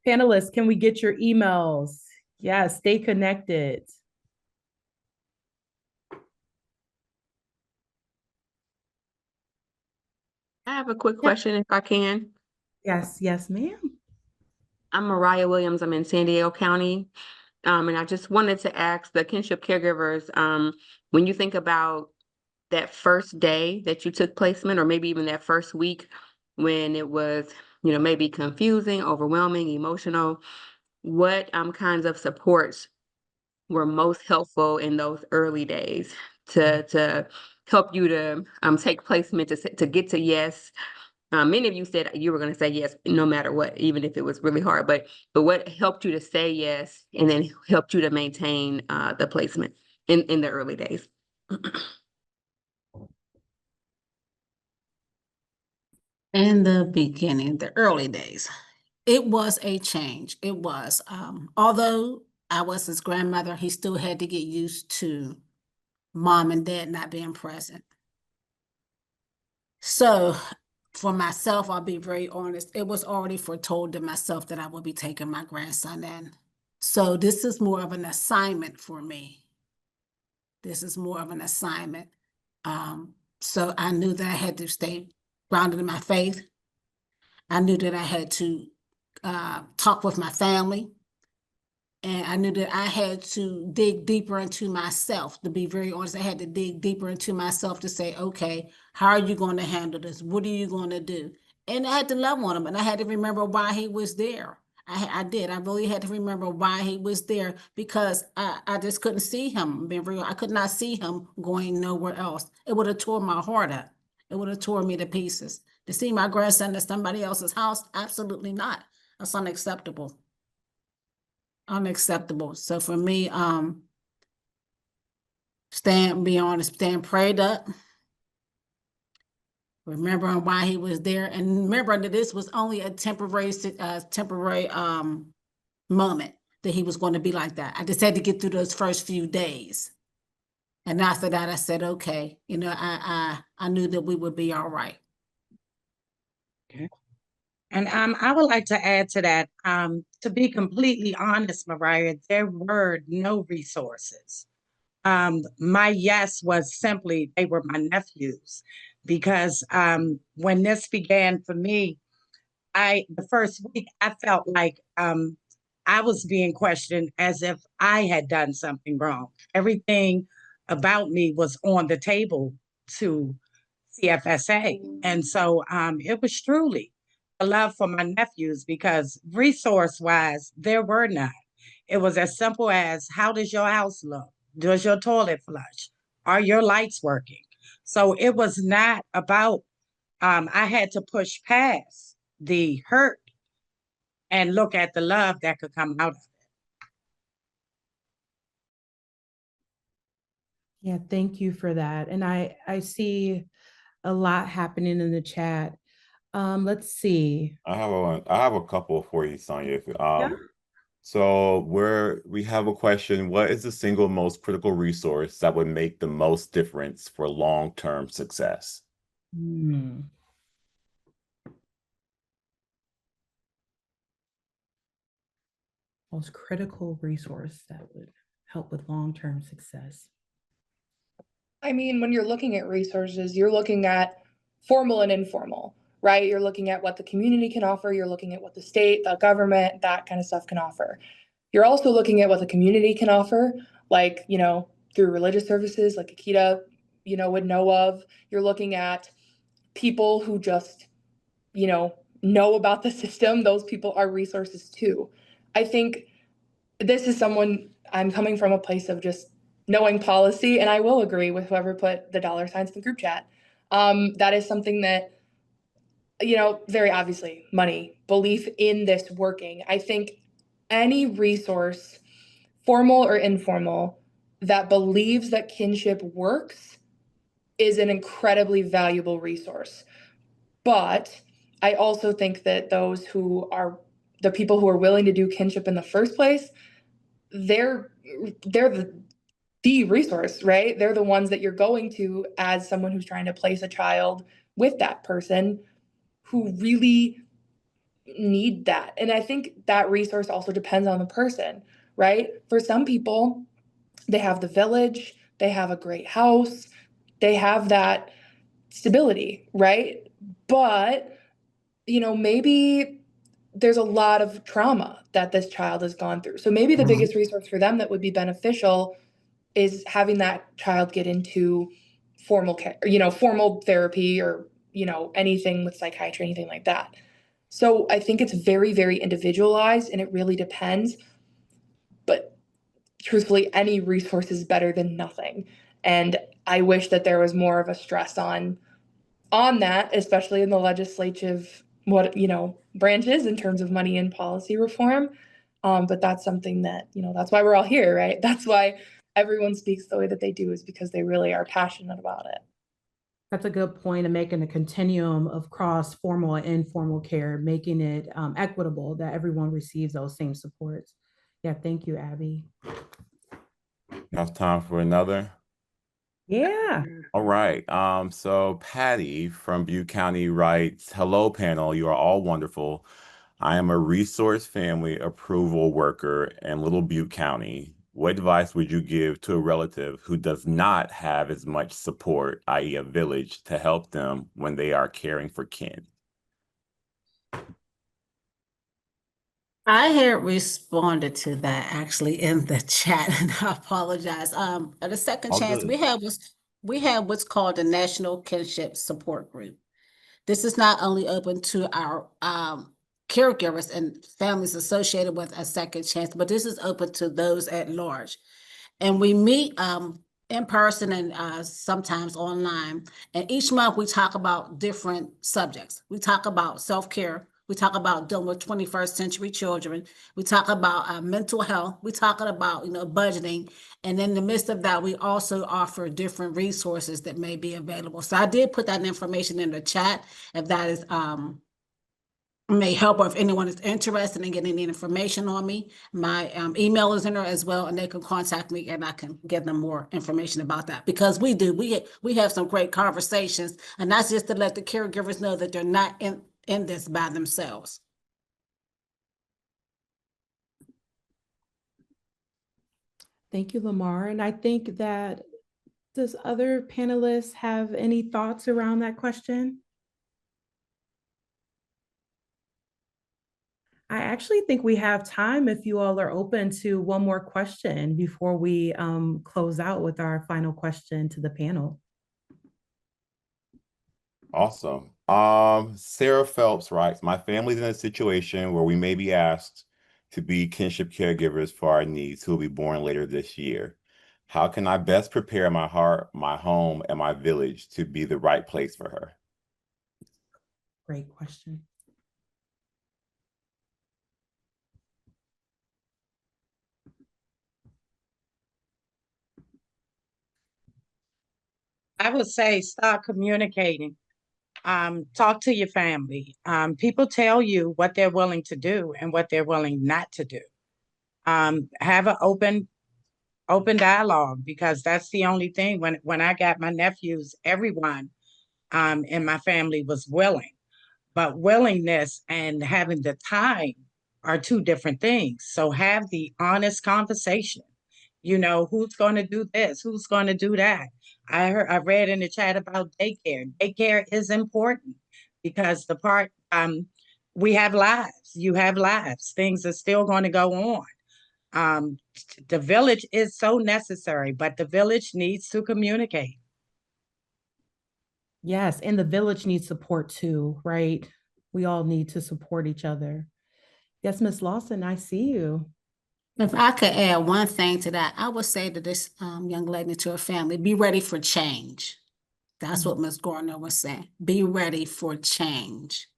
Panelists, can we get your emails? Yes, stay connected. I have a quick question if I can. Yes, ma'am. I'm Mariah Williams. I'm in San Diego County. And I just wanted to ask the kinship caregivers, when you think about that first day that you took placement, or maybe even that first week when it was, maybe confusing, overwhelming, emotional, what kinds of supports were most helpful in those early days to help you to take placement, to get to yes? Many of you said you were going to say yes no matter what, even if it was really hard. But what helped you to say yes, and then helped you to maintain the placement in the early days? In the beginning, the early days, it was a change. It was, although I was his grandmother, he still had to get used to mom and dad not being present. So for myself, I'll be very honest, it was already foretold to myself that I would be taking my grandson in. So this is more of an assignment for me. This is more of an assignment. So I knew that I had to stay grounded in my faith. I knew that I had to talk with my family. And I knew that I had to dig deeper into myself. To be very honest, I had to dig deeper into myself to say, okay, how are you going to handle this? What are you going to do? And I had to love on him, and I had to remember why he was there. I did. I really had to remember why he was there, because I just couldn't see him being real. I could not see him going nowhere else. It would have tore my heart up. It would have tore me to pieces. To see my grandson at somebody else's house, absolutely not. That's unacceptable. Unacceptable. So for me, staying prayed up, remembering why he was there, and remembering that this was only a temporary moment, that he was going to be like that. I just had to get through those first few days. And after that, I said, okay, I knew that we would be all right. And I would like to add to that, to be completely honest, Mariah, there were no resources. My yes was simply they were my nephews, because when this began for me, the first week I felt like I was being questioned as if I had done something wrong. Everything about me was on the table to CFSA. And so it was truly a love for my nephews, because resource wise, there were none. It was as simple as, how does your house look? Does your toilet flush? Are your lights working? So it was not about, I had to push past the hurt and look at the love that could come out of it. Yeah, thank you for that. And I see a lot happening in the chat. Let's see. I have a couple for you, Sonia. Yeah. So we have a question. What is the single most critical resource that would make the most difference for long-term success? Most critical resource that would help with long-term success. I mean, when you're looking at resources, you're looking at formal and informal, right? You're looking at what the community can offer. You're looking at what the state, the government, that kind of stuff can offer. You're also looking at what the community can offer, like, through religious services, like Akita, would know of. You're looking at people who just, know about the system. Those people are resources too. I think this is I'm coming from a place of just knowing policy, and I will agree with whoever put the dollar signs in the group chat. That is something that, very obviously, money, belief in this working. I think any resource, formal or informal, that believes that kinship works is an incredibly valuable resource. But I also think that those who are the people who are willing to do kinship in the first place, they're the resource, right? They're the ones that you're going to as someone who's trying to place a child with that person who really need that. And I think that resource also depends on the person, right? For some people, they have the village, they have a great house, they have that stability, right? But, maybe there's a lot of trauma that this child has gone through. So maybe the biggest resource for them that would be beneficial is having that child get into formal care, formal therapy, or, anything with psychiatry, anything like that. So I think it's very, very individualized, and it really depends. But truthfully, any resource is better than nothing. And I wish that there was more of a stress on that, especially in the legislative, branches in terms of money and policy reform. But that's something that, that's why we're all here, right? That's why everyone speaks the way that they do, is because they really are passionate about it. That's a good point of making a continuum of cross formal and informal care, making it equitable, that everyone receives those same supports. Yeah, thank you, Abby. Enough time for another? Yeah. All right. So Patty from Butte County writes, "Hello, panel. You are all wonderful. I am a resource family approval worker in Little Butte County. what advice would you give to a relative who does not have as much support, i.e. a village, to help them when they are caring for kin? I had responded to that actually in the chat, and I apologize. At a second All chance, good. we have what's called the National Kinship Support Group. This is not only open to our caregivers and families associated with a second chance, but this is open to those at large. And we meet in person and sometimes online. And each month we talk about different subjects. We talk about self-care. We talk about dealing with 21st century children. We talk about mental health. We talk about, budgeting. And in the midst of that, we also offer different resources that may be available. So I did put that information in the chat if that is may help, or if anyone is interested in getting any information on me. My email is in there as well, and they can contact me and I can give them more information about that, because we have some great conversations, and that's just to let the caregivers know that they're not in this by themselves. Thank you, Lamar. And I think that, does other panelists have any thoughts around that question? I actually think we have time if you all are open to one more question before we close out with our final question to the panel. Awesome. Sarah Phelps writes, my family's in a situation where we may be asked to be kinship caregivers for our niece who will be born later this year. How can I best prepare my heart, my home, and my village to be the right place for her? Great question. I would say start communicating. Talk to your family. People tell you what they're willing to do and what they're willing not to do. Have an open dialogue, because that's the only thing. When I got my nephews, everyone in my family was willing, but willingness and having the time are two different things. So have the honest conversation. Who's going to do this? Who's going to do that? I read in the chat about daycare. Daycare is important because we have lives. You have lives. Things are still going to go on. The village is so necessary, but the village needs to communicate. Yes, and the village needs support too, right? We all need to support each other. Yes, Miss Lawson, I see you. If I could add one thing to that, I would say to this young lady, to her family, be ready for change. That's what Ms. Gardner was saying. Be ready for change.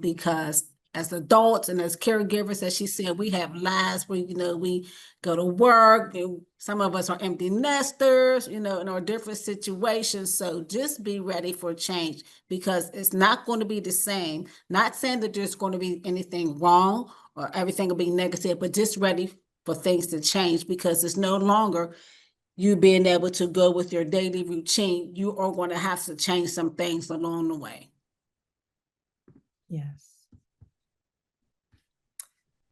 Because as adults and as caregivers, as she said, we have lives where, we go to work, and some of us are empty nesters, in our different situations. So just be ready for change, because it's not going to be the same. Not saying that there's going to be anything wrong or everything will be negative, but just ready for things to change, because it's no longer you being able to go with your daily routine. You are going to have to change some things along the way. Yes.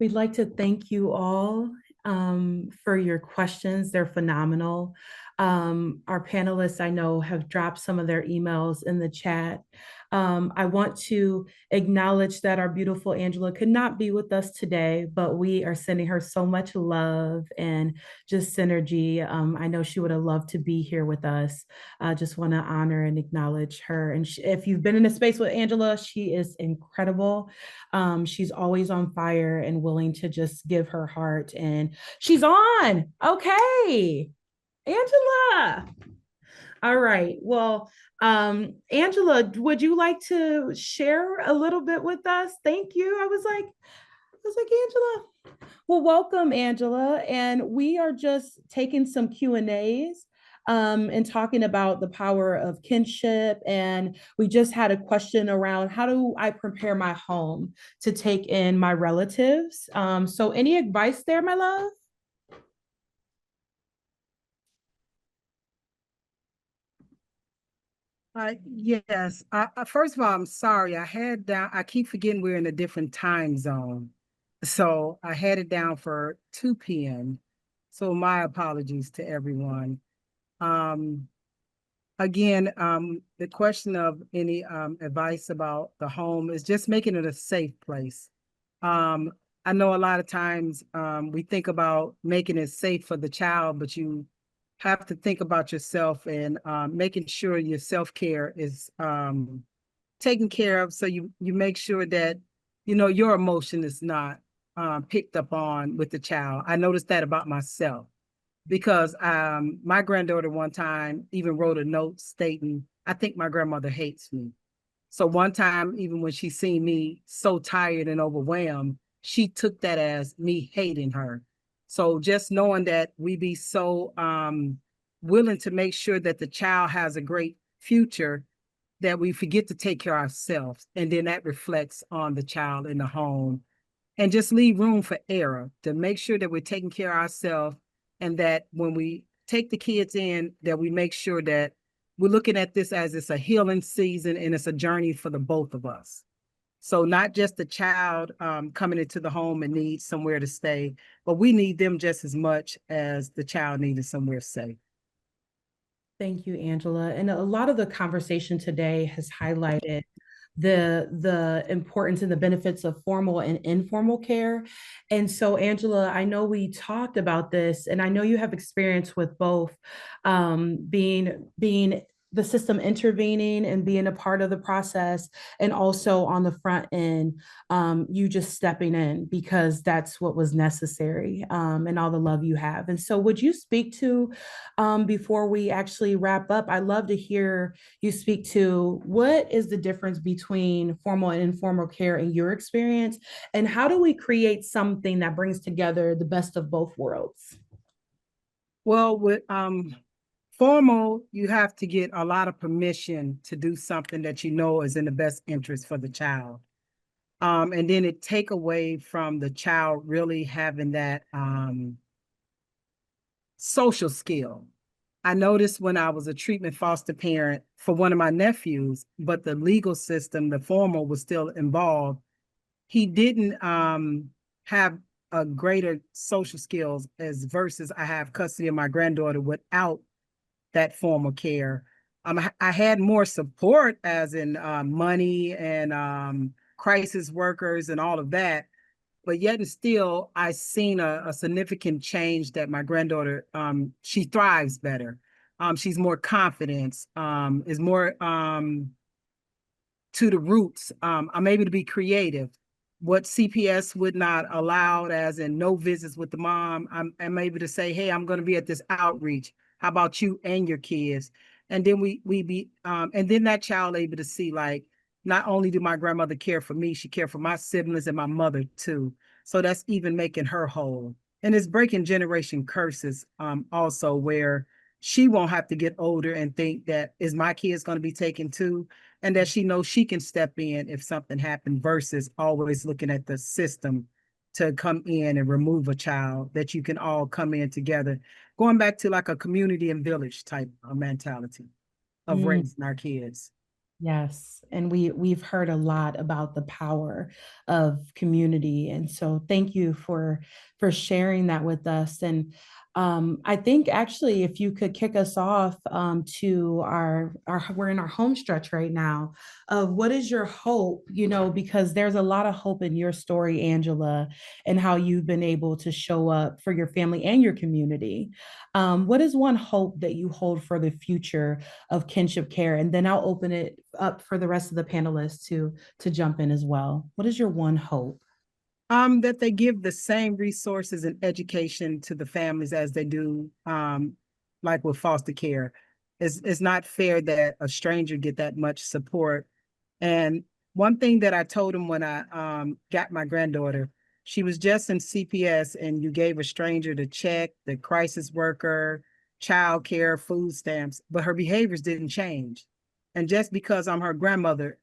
We'd like to thank you all for your questions. They're phenomenal. Our panelists, I know, have dropped some of their emails in the chat. I want to acknowledge that our beautiful Angela could not be with us today, but we are sending her so much love and just synergy. I know she would have loved to be here with us. I just want to honor and acknowledge her. And if you've been in a space with Angela, she is incredible. She's always on fire and willing to just give her heart. And she's on. Okay, Angela. All right. Well, Angela, would you like to share a little bit with us? Thank you. I was like, Angela. Well, welcome, Angela. And we are just taking some Q&As and talking about the power of kinship. And we just had a question around, how do I prepare my home to take in my relatives? So any advice there, my love? Yes. First of all, I'm sorry. I keep forgetting we're in a different time zone. So I had it down for 2 p.m. So my apologies to everyone. Again, the question of any advice about the home is just making it a safe place. I know a lot of times we think about making it safe for the child, but you have to think about yourself and making sure your self-care is taken care of. So you make sure that, you know, your emotion is not picked up on with the child. I noticed that about myself because my granddaughter one time even wrote a note stating, I think my grandmother hates me. So one time, even when she seen me so tired and overwhelmed, she took that as me hating her. So just knowing that we be so willing to make sure that the child has a great future, that we forget to take care of ourselves. And then that reflects on the child in the home. And just leave room for error to make sure that we're taking care of ourselves, and that when we take the kids in, that we make sure that we're looking at this as it's a healing season and it's a journey for the both of us. So not just the child coming into the home and needs somewhere to stay, but we need them just as much as the child needed somewhere safe. Thank you, Angela. And a lot of the conversation today has highlighted the importance and the benefits of formal and informal care. And so, Angela, I know we talked about this, and I know you have experience with both being the system intervening and being a part of the process, and also on the front end, you just stepping in because that's what was necessary, and all the love you have. And so, would you speak to, before we actually wrap up, I'd love to hear you speak to what is the difference between formal and informal care in your experience, and how do we create something that brings together the best of both worlds? Well, with formal, you have to get a lot of permission to do something that you know is in the best interest for the child. And then it take away from the child really having that social skill. I noticed when I was a treatment foster parent for one of my nephews, but the legal system, the formal, was still involved. He didn't have a greater social skills as versus I have custody of my granddaughter without that formal care. I had more support, as in money and crisis workers and all of that, but yet and still, I seen a significant change that my granddaughter, she thrives better. She's more confident, is more to the roots. I'm able to be creative. What CPS would not allow, as in no visits with the mom, I'm able to say, hey, I'm going to be at this outreach. How about you and your kids? And then and then that child able to see, like, not only do my grandmother care for me, she care for my siblings and my mother too. So that's even making her whole. And it's breaking generation curses also, where she won't have to get older and think that is my kids going to be taken too, and that she knows she can step in if something happened versus always looking at the system to come in and remove a child, that you can all come in together, going back to like a community and village type of mentality of raising our kids. Yes, and we've heard a lot about the power of community, and so thank you for sharing that with us. And I think actually, if you could kick us off to our we're in our home stretch right now of what is your hope, you know, because there's a lot of hope in your story, Angela, and how you've been able to show up for your family and your community. What is one hope that you hold for the future of kinship care? And then I'll open it up for the rest of the panelists to jump in as well. What is your one hope? That they give the same resources and education to the families as they do, like with foster care. It's not fair that a stranger get that much support. And one thing that I told him when I got my granddaughter, she was just in CPS, and you gave a stranger the check, the crisis worker, child care, food stamps, but her behaviors didn't change. And just because I'm her grandmother,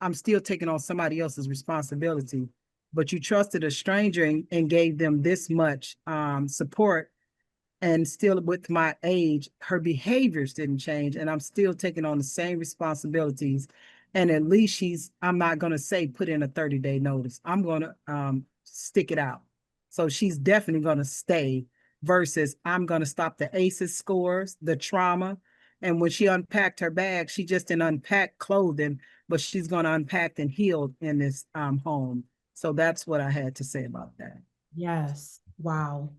I'm still taking on somebody else's responsibility. But you trusted a stranger and gave them this much support, and still with my age, her behaviors didn't change, and I'm still taking on the same responsibilities. And at least I'm not going to say put in a 30-day notice. I'm going to stick it out. So she's definitely going to stay versus I'm going to stop the ACEs scores, the trauma. And when she unpacked her bag, she just didn't unpack clothing, but she's going to unpack and heal in this home. So that's what I had to say about that. Yes. Wow.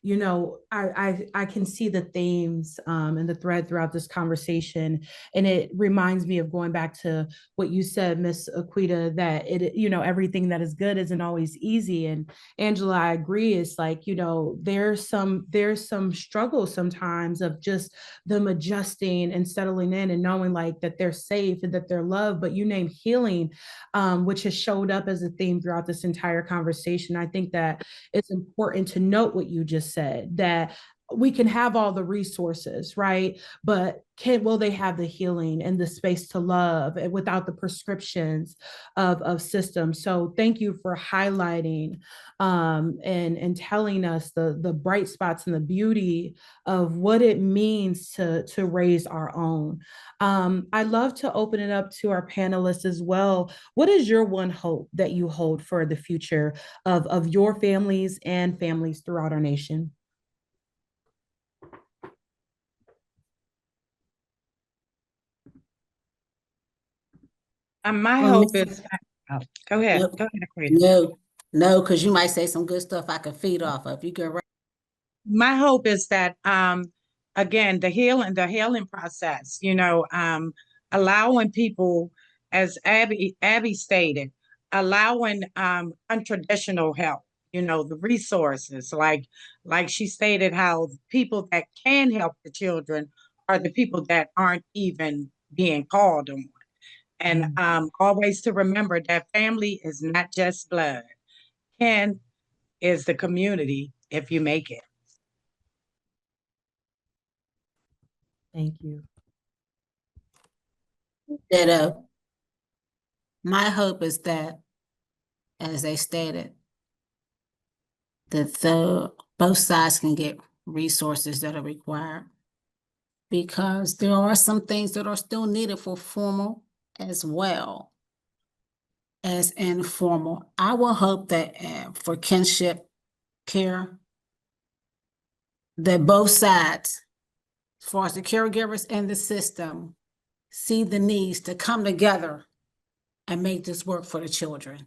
You know, I can see the themes and the thread throughout this conversation, and it reminds me of going back to what you said, Miss Aquita, that everything that is good isn't always easy. And Angela, I agree. It's like, there's some struggle sometimes of just them adjusting and settling in and knowing like that they're safe and that they're loved. But you name healing, which has showed up as a theme throughout this entire conversation. I think that it's important to note what you just said, that we can have all the resources, right? But will they have the healing and the space to love without the prescriptions of systems? So thank you for highlighting and telling us the bright spots and the beauty of what it means to raise our own. I'd love to open it up to our panelists as well. What is your one hope that you hold for the future of your families and families throughout our nation? My Well, hope Miss- is, oh, go ahead, Nope. go ahead, Aquita. No, because you might say some good stuff I could feed off of. You can My hope is that again, the healing process, allowing people, as Abby stated, allowing untraditional help, the resources, like she stated, how people that can help the children are the people that aren't even being called on. And always to remember that family is not just blood. Kin is the community if you make it. Thank you. that my hope is that, as they stated, that both sides can get resources that are required, because there are some things that are still needed for formal as well as informal. I will hope that for kinship care, that both sides, as far as the caregivers and the system, see the needs to come together and make this work for the children.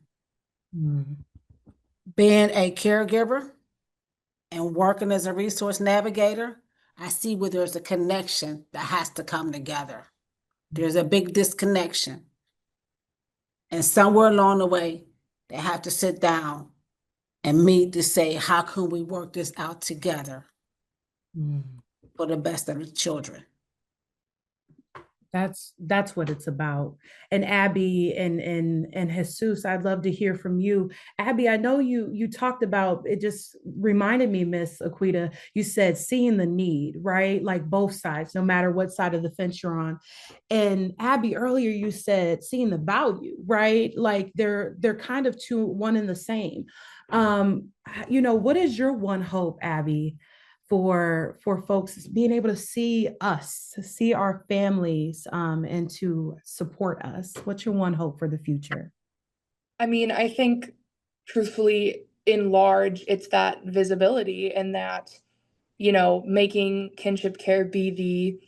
Being a caregiver and working as a resource navigator, I see where there's a connection that has to come together. There's a big disconnection. And somewhere along the way, they have to sit down and meet to say, how can we work this out together for the best of the children? That's what it's about. And Abby and Jesus, I'd love to hear from you. Abby, I know you talked about, it just reminded me, Miss Aquita, you said seeing the need, right? Like both sides, no matter what side of the fence you're on. And Abby, earlier you said seeing the value, right? Like they're kind of one and the same. What is your one hope, Abby, for folks being able to see us, to see our families, and to support us? What's your one hope for the future? I mean, I think truthfully, in large, it's that visibility and that, making kinship care be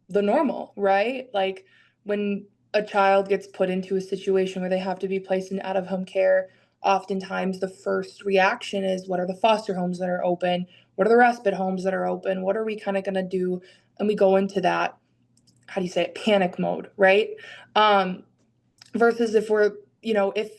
the normal, right? Like when a child gets put into a situation where they have to be placed in out-of-home care, oftentimes the first reaction is, what are the foster homes that are open? What are the respite homes that are open? What are we kind of going to do? And we go into that, how do you say it, panic mode, right? Versus if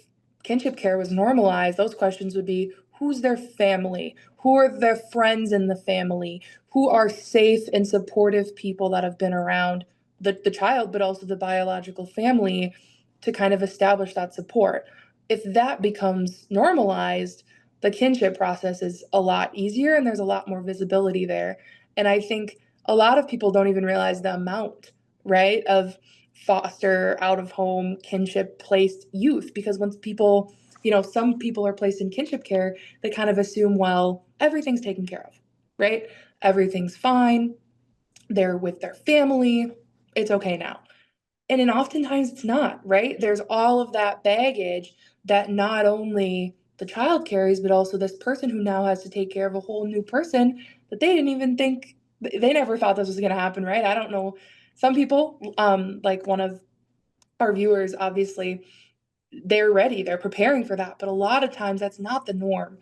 kinship care was normalized, those questions would be, who's their family? Who are their friends in the family? Who are safe and supportive people that have been around the child, but also the biological family, to kind of establish that support? If that becomes normalized, the kinship process is a lot easier and there's a lot more visibility there. And I think a lot of people don't even realize the amount, right, of foster, out of home, kinship placed youth, because once people, some people are placed in kinship care, they kind of assume, well, everything's taken care of, right? Everything's fine. They're with their family. It's okay now. And oftentimes it's not, right? There's all of that baggage that not only the child carries, but also this person who now has to take care of a whole new person that they didn't even think, they never thought this was going to happen, right? I don't know. Some people, like one of our viewers, obviously, they're ready, they're preparing for that. But a lot of times that's not the norm.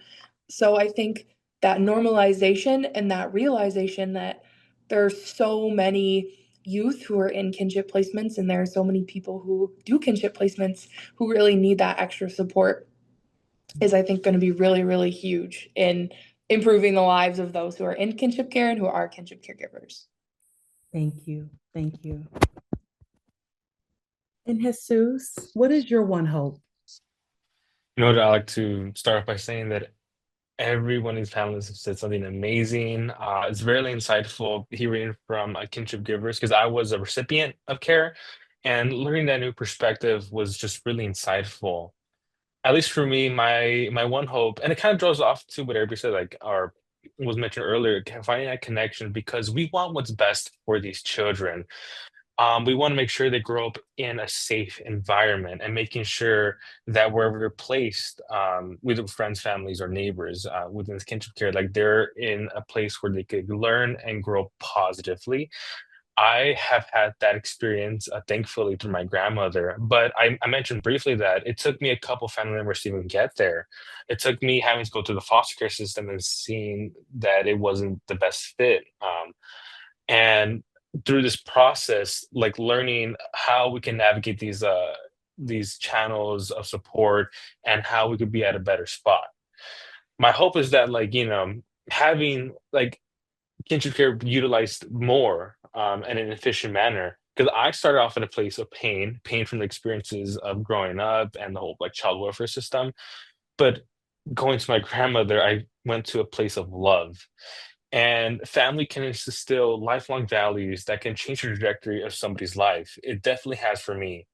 So I think that normalization and that realization that there are so many youth who are in kinship placements, and there are so many people who do kinship placements who really need that extra support, is I think going to be really, really huge in improving the lives of those who are in kinship care and who are kinship caregivers. Thank you. Thank you. And Jesus, what is your one hope? You know what, I like to start off by saying that every one of these panelists have said something amazing. It's really insightful hearing from kinship givers, because I was a recipient of care, and learning that new perspective was just really insightful. At least for me, my one hope, and it kind of draws off to what everybody said, like, or was mentioned earlier, finding that connection, because we want what's best for these children. We want to make sure they grow up in a safe environment, and making sure that wherever they're placed, with friends, families, or neighbors, within this kinship care, like they're in a place where they could learn and grow positively. I have had that experience, thankfully, through my grandmother. But I mentioned briefly that it took me a couple family members to even get there. It took me having to go through the foster care system and seeing that it wasn't the best fit. And through this process, like learning how we can navigate these channels of support, and how we could be at a better spot. My hope is that, like, having like kinship care utilized more, in an efficient manner. Because I started off in a place of pain from the experiences of growing up and the whole like child welfare system. But going to my grandmother, I went to a place of love. And family can instill lifelong values that can change the trajectory of somebody's life. It definitely has for me.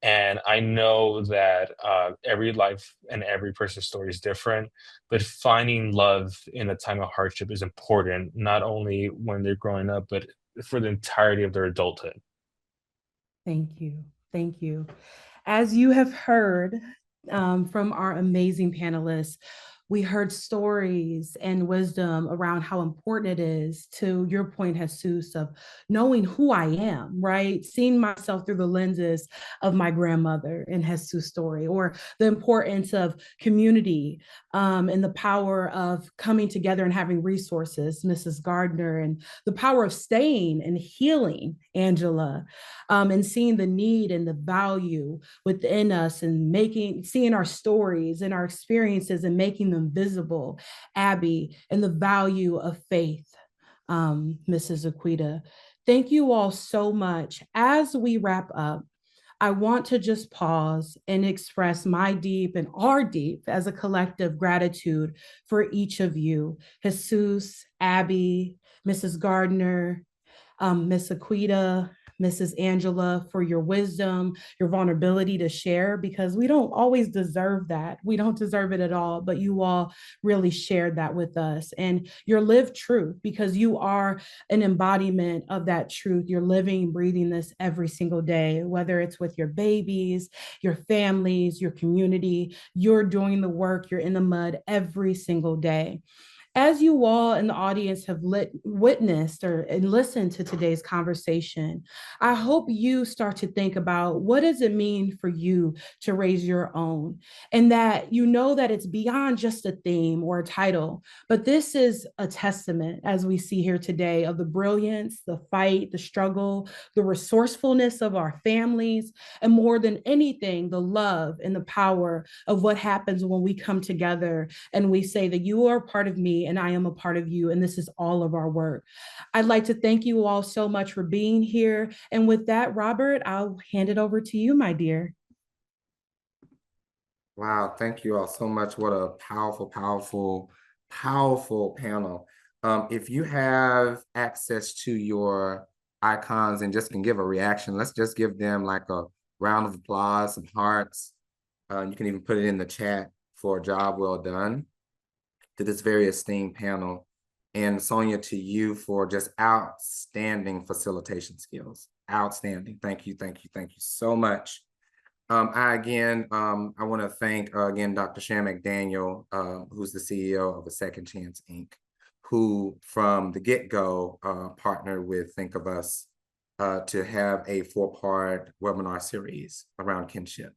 And I know that every life and every person's story is different, but finding love in a time of hardship is important, not only when they're growing up, but for the entirety of their adulthood. Thank you. Thank you. As you have heard from our amazing panelists, we heard stories and wisdom around how important it is, to your point, Jesus, of knowing who I am, right? Seeing myself through the lenses of my grandmother in Jesus' story, or the importance of community, and the power of coming together and having resources, Mrs. Gardner, and the power of staying and healing, Angela, and seeing the need and the value within us, and seeing our stories and our experiences and making them visible, Abby, and the value of faith, Mrs. Aquita. Thank you all so much. As we wrap up, I want to just pause and express my deep and our deep as a collective gratitude for each of you, Jesus, Abby, Mrs. Gardner, Miss Aquita, Mrs. Angela, for your wisdom, your vulnerability to share, because we don't always deserve that. We don't deserve it at all, but you all really shared that with us. And your lived truth, because you are an embodiment of that truth. You're living, breathing this every single day, whether it's with your babies, your families, your community, you're doing the work, you're in the mud every single day. As you all in the audience have witnessed and listened to today's conversation, I hope you start to think about, what does it mean for you to raise your own? And that you know that it's beyond just a theme or a title, but this is a testament, as we see here today, of the brilliance, the fight, the struggle, the resourcefulness of our families, and more than anything, the love and the power of what happens when we come together and we say that you are part of me and I am a part of you, and this is all of our work. I'd like to thank you all so much for being here. And with that, Robert, I'll hand it over to you, my dear. Wow, thank you all so much. What a powerful, powerful, powerful panel. If you have access to your icons and just can give a reaction, let's just give them like a round of applause, some hearts. You can even put it in the chat for a job well done to this very esteemed panel. And Sonia, to you for just outstanding facilitation skills. Outstanding. Thank you, thank you, thank you so much. I want to thank again Dr. Shan McDaniel, who's the CEO of A Second Chance Inc., who from the get-go partnered with Think of Us to have a 4-part webinar series around kinship.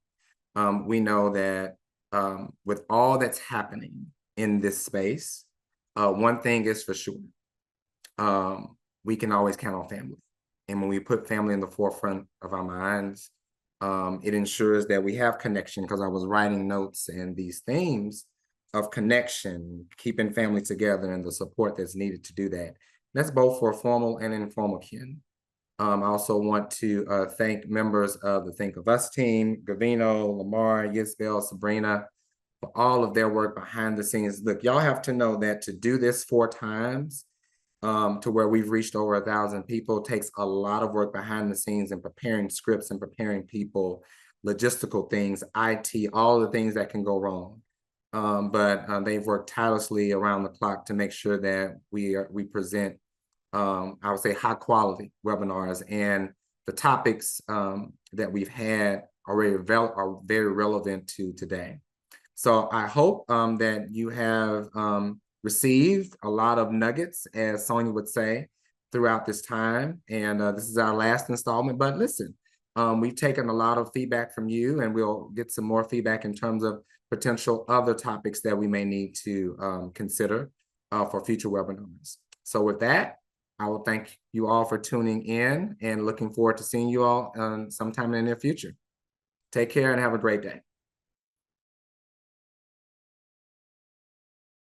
We know that with all that's happening in this space, one thing is for sure, we can always count on family. And when we put family in the forefront of our minds, it ensures that we have connection, because I was writing notes and these themes of connection, keeping family together, and the support that's needed to do that. That's both for formal and informal kin. I also want to thank members of the Think of Us team, Gavino, Lamar, Yisbel, Sabrina, for all of their work behind the scenes. Look, y'all have to know that to do this 4 times, to where we've reached over 1,000 people, takes a lot of work behind the scenes and preparing scripts and preparing people, logistical things, IT, all the things that can go wrong. But they've worked tirelessly around the clock to make sure that we present, I would say, high quality webinars, and the topics that we've had already are very relevant to today. So I hope that you have received a lot of nuggets, as Sonia would say, throughout this time. And this is our last installment, but listen, we've taken a lot of feedback from you, and we'll get some more feedback in terms of potential other topics that we may need to consider for future webinars. So with that, I will thank you all for tuning in, and looking forward to seeing you all sometime in the near future. Take care and have a great day.